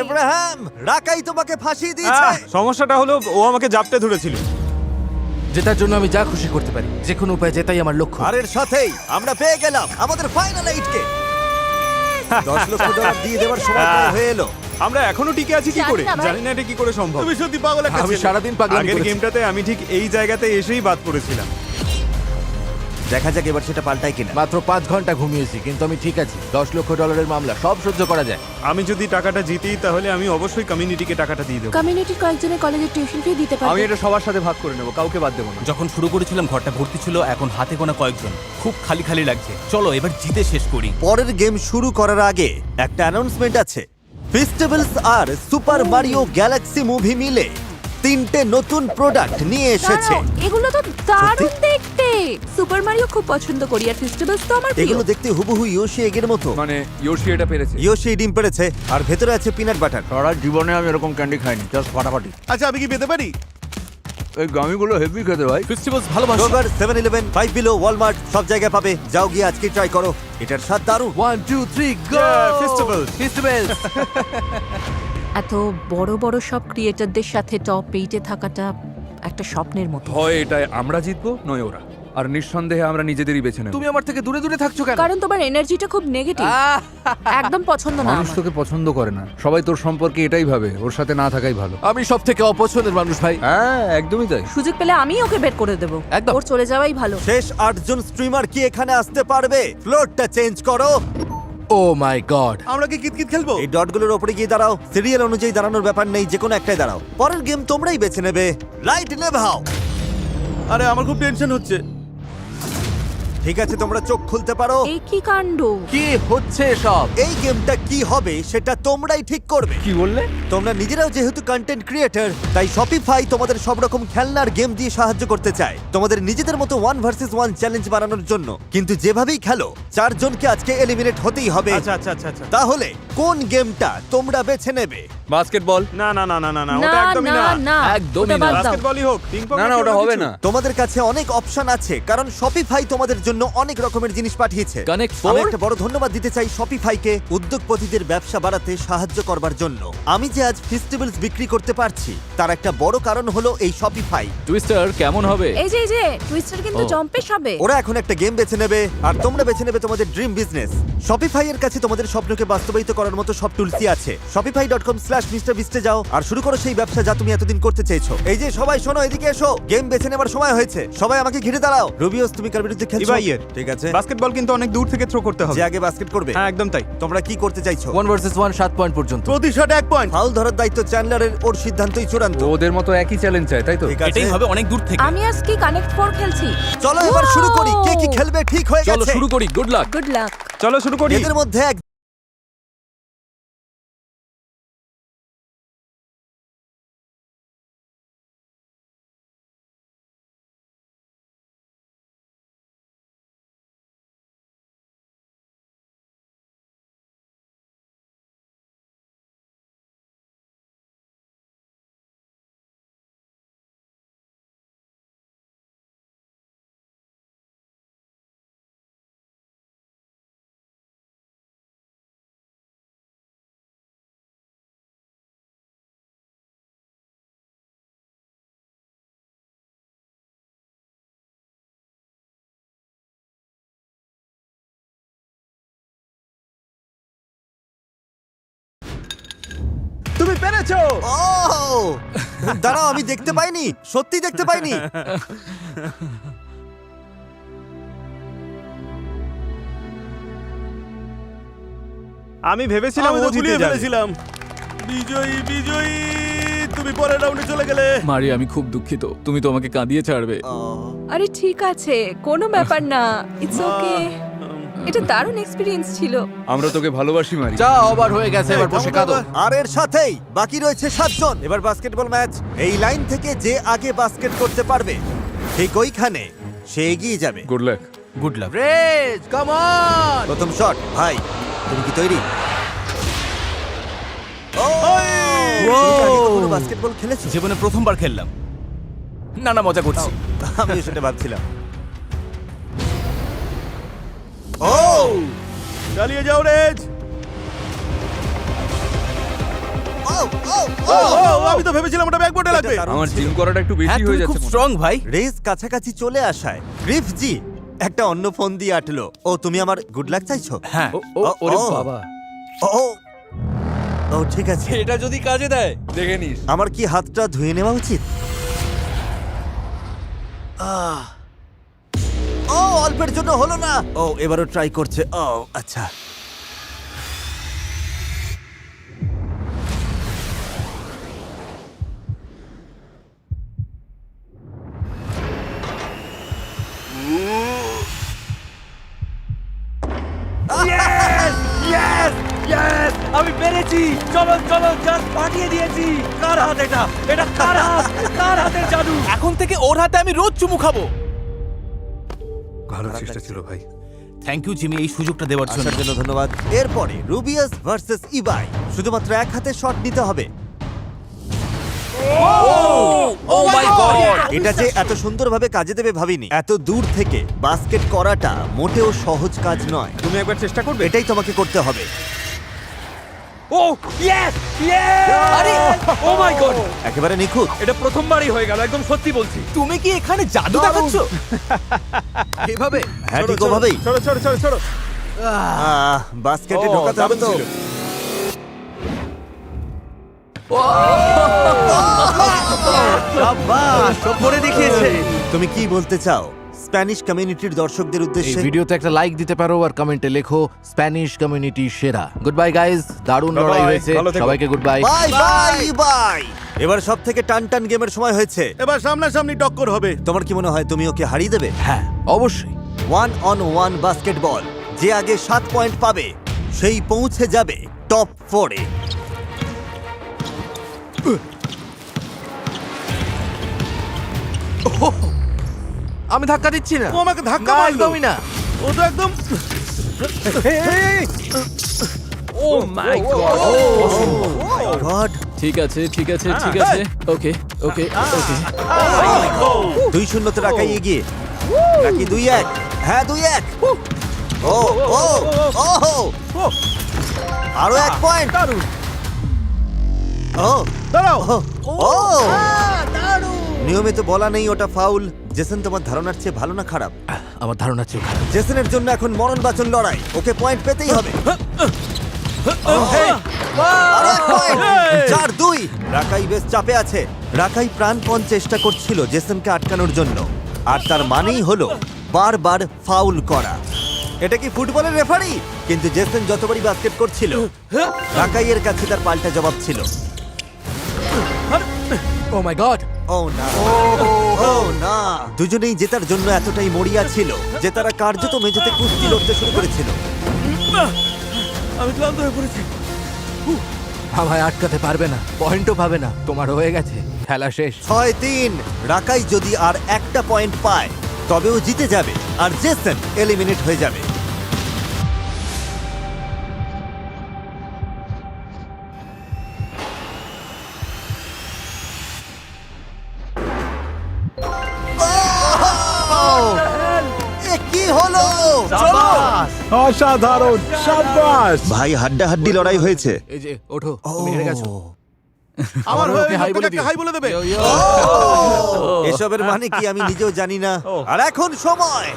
এব্রাহাম, রাকাই তোমাকে ফাঁসিয়ে দিয়েছে। সমস্যাটা হলো ও আমাকে জাপটে ধরেছিল। জেতার জন্য আমি যা খুশি করতে পারি, যে কোনো উপায়ে জেতাই আমার লক্ষ্য। আর এর সাথেই আমরা পেয়ে গেলাম আমাদের ফাইনাল 8 কে। 10 লক্ষ ডলার দিয়ে দেওয়ার সময় প্রায় হয়ে এলো। আমরা এখনো টিকে আছি কি করে? জানি না ভাই। জানি না এটা কি করে সম্ভব। তুমি সত্যি পাগল একটা আমি ছেলে। সারাদিন পাগলামি আগের করেছি। গেমটাতে আমি ঠিক এই জায়গাতে এসেই বাদ পড়েছিলাম। দেখা যাক এবার সেটা পাল্টায় কিনা। মাত্র 5 ঘন্টা ঘুমিয়েছি, কিন্তু আমি ঠিক আছি। 10 লক্ষ ডলারের মামলা, সব সহ্য করা যায়। আমি যদি টাকাটা জিতি তাহলে আমি অবশ্যই কমিউনিটিকে টাকাটা দিয়ে দেবো। কমিউনিটির কয়েকজনের কলেজের টিউশন ফি দিতে আমি এটা সবার সাথে ভাগ করে নেবো, কাউকে বাদ দেবো না। যখন শুরু করেছিলাম ঘরটা ভর্তি ছিল, এখন হাতে গোনা কয়েকজন। খুব খালি খালি লাগছে। চলো এবার জিতে শেষ করি। পরের গেম শুরু করার আগে একটা অ্যানাউন্সমেন্ট আছে। ফেস্টিভ্যালস আর সুপার মারিও গ্যালাক্সি মুভি মিলে 3টে নতুন প্রোডাক্ট নিয়ে এসেছে। এগুলো তো দারুণ দেখতে। সুপার মারিও খুব পছন্দ করি, আর ফেস্টিভ্যালস তো আমার প্রিয়। এগুলো দেখতে হুবহু ইয়োশি এগের মতো। মানে ইয়োশি এটা পেরেছে। ইয়োশি ডিম পেড়েছে আর ভেতরে আছে পিনাট বাটার। সারা জীবনে আমি এরকম ক্যান্ডি খাইনি, জাস্ট ফাটাফাটি। আচ্ছা, আমি কি পেতে পারি? এই গামিগুলো হেভি খেতে ভাই। ফেস্টিভ্যালস ভালোবাসি। রোগার 7-Eleven, 5 Below, ওয়ালমার্ট সব জায়গায় পাবে। যাও গিয়ে আজকে ট্রাই করো, এটার স্বাদ দারুণ। 1 2 3 গো! ফেস্টিভ্যাল। ফেস্টিভ্যাল। এত বড় বড় সব ক্রিয়েটরদের সাথে টপ 8-এ থাকাটা একটা স্বপ্নের মতো। হয় এটাই আমরা জিতবো, নয় ওরা। আর নিঃসন্দেহে আমরা নিজেদেরই বেছে নেব। তুমি আমার থেকে দূরে দূরে থাকছো কেন? কারণ তোমার এনার্জিটা খুব নেগেটিভ, একদম পছন্দ না মানুষ আমার। তোকে পছন্দ করে না, সবাই তোর সম্পর্কে এটাই ভাবে, ওর সাথে না থাকাই ভালো। আমি সব থেকে অপছন্দের মানুষ ভাই। হ্যাঁ, একদমই তাই। সুযোগ পেলে আমি ওকে বের করে দেবো, একদম। ওর চলে যাওয়াই ভালো। শেষ 8 জন স্ট্রিমার কি এখানে আসতে পারবে? ফ্লোরটা চেঞ্জ করো। ও মাই গড! আমরা কি কিতকিত খেলবো? এই ডটগুলোর উপরে গিয়ে দাঁড়াও। সিরিয়াল অনুযায়ী দাঁড়ানোর ব্যাপার নেই, যে কোনো একটাই দাঁড়াও। পরের গেম তোমরাই বেছে নেবে। লাইট নেভাও। আরে আমার খুব টেনশন হচ্ছে। ঠিক আছে, তোমরা চোখ খুলতে পারো। এই কি কাণ্ড! কি হচ্ছে সব? এই গেমটা কি হবে সেটা তোমরাই ঠিক করবে। কি বললে? তোমরা নিজেরাও যেহেতু কন্টেন্ট ক্রিয়েটর, তাই শপিফাই তোমাদের সব রকম খেলনার গেম দিয়ে সাহায্য করতে চায় তোমাদের নিজেদের মতো 1 ভার্সেস 1 চ্যালেঞ্জ বানানোর জন্য। কিন্তু যেভাবেই খেলো, 4 জনকে আজকে এলিমিনেট হতেই হবে। আচ্ছা আচ্ছা আচ্ছা আচ্ছা। তাহলে কোন গেমটা তোমরা বেছে নেবে? বাস্কেটবল? না না না না না না, না ওটা একদমই না না। না, একদমই ওটা না। বাদ দাও। বাস্কেটবলই হোক, পিং পং। না না, ওটা হবে না। তোমাদের কাছে অনেক অপশন আছে, কারণ শপিফাই তোমাদের জন্য অনেক রকমের জিনিস পাঠিয়েছে। Connect আমি 4? একটা বড় ধন্যবাদ দিতে চাই শপিফাইকে উদ্যোগপতিদের ব্যবসা বাড়াতে সাহায্য করবার জন্য। আমি যে আজ ফেস্টিভ্যালস বিক্রি করতে পারছি তার একটা বড় কারণ হলো এই শপিফাই। টুইস্টার কেমন হবে? এই যে টুইস্টার কিন্তু ও। জম্পেশ হবে। ওরা এখন একটা গেম বেছে নেবে আর তোমরা বেছে নেবে তোমাদের ড্রিম বিজনেস। শপিফাই এর কাছে তোমাদের স্বপ্নকে বাস্তবায়িত করার মতো সব টুলসই আছে। shopify.com/mrbeast এ যাও আর শুরু করো সেই ব্যবসা যা তুমি এতদিন করতে চেয়েছো। এই যে সবাই শোনো, এদিকে এসো, গেম বেছে নেবার সময় হয়েছে। সবাই আমাকে ঘিরে দাঁড়াও। রুবিওস, তুমি কার বিরুদ্ধে খেলছো? ইবাইয়ের। ঠিক আছে, বাস্কেটবল কিন্তু অনেক দূর থেকে থ্রো করতে হবে। যে আগে বাস্কেট করবে। হ্যাঁ একদম তাই। তোমরা কি করতে চাইছো? 1 ভার্সেস 1 7 পয়েন্ট পর্যন্ত। প্রতি শটে 1 পয়েন্ট। ফাউল ধরার দায়িত্ব চ্যান্ডলারের, ওর সিদ্ধান্তই চূড়ান্ত। ওদের মতো একই চ্যালেঞ্জ চাই, তাই তো? ঠিক আছে, এটাই হবে অনেক দূর থেকে। আমি আজকে কানেক্ট 4 খেলছি। চলো এবার শুরু করি। কে কি খেলবে ঠিক হয়ে চলো গেছে। শুরু করি, গুড লাক। গুড লাক। চলো শুরু করি। এদের মধ্যে এক তুমি পেরেছো। ও দাঁড়াও, আমি দেখতে পাইনি, সত্যি দেখতে পাইনি। আমি ভেবেছিলাম আমি ও তো জিতে গুলিয়ে যাবে। ফেলেছিলাম। বিজয়ী বিজয়ী, তুমি পরের রাউন্ডে চলে গেলে। মারি, আমি খুব দুঃখিত। তুমি তো আমাকে কাঁদিয়ে ছাড়বে। আরে ঠিক আছে, কোনো ব্যাপার না, ইটস ওকে। এটা দারুণ এক্সপেরিয়েন্স ছিল। আমরা তোকে ভালোবাসি মারি। যা ওভার হয়ে গেছে, এবার বসে কাঁদো। আর এর সাথেই বাকি রয়েছে 7 জন। এবার বাস্কেটবল ম্যাচ। এই লাইন থেকে যে আগে বাস্কেট করতে পারবে ঠিক ওইখানে সে এগিয়ে যাবে। Good luck. Good luck. রেজ, কাম অন! প্রথম শট। ভাই, তুমি কি তৈরি? ও! তুমি কি আগে কখনো বাস্কেটবল খেলেছো? জীবনে প্রথমবার খেললাম। না না, মজা করছি। আমি সেটা ভাবছিলাম। ও! চালিয়ে যাও রেজ। ও! ও! ও আমি তো ভেবেছিলাম ওটা ব্যাকবোর্ডে লাগবে। এটা দারুণ আমার ছিল। জিম করাটা একটু বেশি হয়ে যাচ্ছে। খুব স্ট্রং ভাই। রেস কাছাকাছি চলে আসায় গ্রিফ জি একটা অন্য ফোন দিয়ে আটলো। ও, তুমি আমার গুড লাক চাইছো? হ্যাঁ। ওরে বাবা। ও ও ঠিক আছে। এটা যদি কাজে দেয় দেখে নিস। আমার কি হাতটা ধুয়ে নেওয়া উচিত? ও, অল্পের জন্য হলো না। ও, এবারও ট্রাই করছে। ও আচ্ছা। আমি পেরেছি। চলো চলো, জাস্ট পাঠিয়ে দিয়েছি। কার হাত এটা? এটা কার হাত? কার হাতের জাদু? এখন থেকে ওর হাতে আমি রোজ চুমু খাবো। ভালো চেষ্টা ছিল ভাই। থ্যাংক ইউ জিমি, এই সুযোগটা দেওয়ার জন্য। আসার জন্য ধন্যবাদ। এরপরে রুবিয়াস ভার্সেস ইবাই। শুধুমাত্র এক হাতে শট নিতে হবে। ও মাই গড! এটা যে এত সুন্দরভাবে কাজে দেবে ভাবিনি। এত দূর থেকে বাস্কেট করাটা মোটেও সহজ কাজ নয়। তুমি একবার চেষ্টা করবে? এটাই তোমাকে করতে হবে। ও ইয়েস ইয়েস! আরে ও মাই গড! একেবারে নিখুঁত। এটা প্রথমবারই হয়ে গেল, একদম সত্যি বলছি। তুমি কি এখানে জাদু দেখাচ্ছ? এভাবে হ্যাঁ, ঠিক ওভাবেই। চলো চলো চলো চলো। বাস্কেটে ঢোকাতে হবে তো। শাবাশ, ও করে দেখিয়েছে। তুমি কি বলতে চাও? স্প্যানিশ কমিউনিটির দর্শকদের এই উদ্দেশ্যে ভিডিওতে একটা লাইক দিতে পারো আর কমেন্টে লেখো স্প্যানিশ কমিউনিটি সেরা। গুড বাই গাইজ, দারুণ লড়াই হয়েছে, সবাইকে good bye. Bye bye bye. এবার সব থেকে টান টান গেমের সময় হয়েছে। এবার সামনাসামনি টক্কর হবে। তোমার কি মনে হয় তুমি ওকে হারিয়ে দেবে? হ্যাঁ অবশ্যই। 1-on-1 বাস্কেটবল, যে আগে 7 পয়েন্ট পাবে সেই পৌঁছে যাবে টপ 4-এ। আমি ধাক্কা দিচ্ছি না। ও আমাকে ধাক্কা না, মারলো। একদমই না। ও তো একদম ও মাই গড! গড, ঠিক আছে ঠিক আছে ঠিক আছে, ওকে ওকে ওকে। 2-0 রাখাই এগিয়ে, নাকি 2-1? হ্যাঁ 2-1। ও ও ও, আরো 1 পয়েন্ট। ও দাঁড়াও। ও, নিয়মে তো বলা নেই ওটা ফাউল। জেসন, তোমার ধারণার চেয়ে ভালো না খারাপ? আমার ধারণা চেয়ে খারাপ। জেসনের জন্য এখন মরণ বাঁচন লড়াই, ওকে পয়েন্ট পেতেই হবে। আরো 1 পয়েন্ট, 4-2। রাকাই বেশ চাপে আছে। রাকাই প্রাণপণ চেষ্টা করছিল জেসনকে আটকানোর জন্য, আর তার মানেই হলো বারবার ফাউল করা। এটা কি ফুটবলের রেফারি? কিন্তু জেসন যতবারই বাস্কেট করছিল, রাকাইয়ের কাছে তার পাল্টা জবাব ছিল। ও মাই গড! ও না, ও না। দুজনেই জেতার জন্য এতটাই মরিয়া ছিল যে তারা কার্যত মেঝেতে কুস্তি লড়তে শুরু করেছিল। আমি ক্লান্ত হয়ে পড়েছি। আমায় আটকাতে পারবে না, পয়েন্টও পাবে না। তোমার হয়ে গেছে, খেলা শেষ। 6-3। রাকাই যদি আর একটা পয়েন্ট পায় তবেও জিতে যাবে, আর জেসন এলিমিনেট হয়ে যাবে। এ কি হলো? অসাধারণ, সাবাস। ভাই, হাড্ডাহাড্ডি লড়াই হয়েছে। এই যে ওঠো, তুমি হেরে গেছো। আমার হয়ে ওকে হাই বলে দিও। হাই বলে দেবে। ইয়ো, ইয়ো। এসবের মানে কি আমি নিজেও জানি না। আর এখন সময়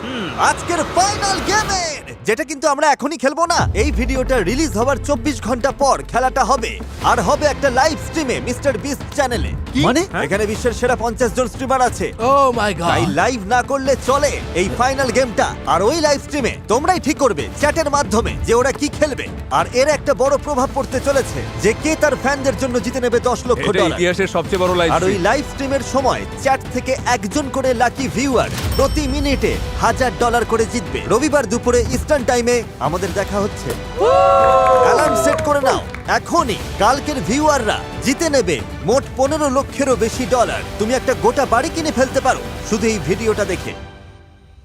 আজকের ফাইনাল গেমের, যেটা কিন্তু আমরা এখনই খেলবো না। এই ভিডিওটা রিলিজ হওয়ার 24 ঘন্টা পর খেলাটা হবে, আর হবে একটা লাইভ স্ট্রিমে মিস্টার বিস্ট চ্যানেলে। মানে এখানে বিশ্বের সেরা 50 জন স্ট্রিমার আছে। ও মাই তাই গড! লাইভ না করলে চলে এই ফাইনাল গেমটা। আর ওই লাইভ স্ট্রিমে তোমরাই ঠিক করবে চ্যাটের মাধ্যমে যে ওরা কি খেলবে। আর এর একটা বড় প্রভাব পড়তে চলেছে যে কে তার ফ্যানদের জন্য জিতে নেবে 10 লক্ষ এটা ডলার। ইতিহাসের সবচেয়ে বড় লাইভ আর ওই লাইভ স্ট্রিমের সময় চ্যাট থেকে একজন করে লাকি ভিউয়ার প্রতি মিনিটে $1000 করে জিতবে। রবিবার দুপুরে ইস্টার্ন টাইমে আমাদের দেখা হচ্ছে। অ্যালার্ম সেট করে নাও এখনই। কালকের ভিউয়াররা জিতে নেবে মোট $15 লক্ষেরও বেশি ডলার। তুমি একটা গোটা বাড়ি কিনে ফেলতে পারো শুধু এই ভিডিওটা দেখে।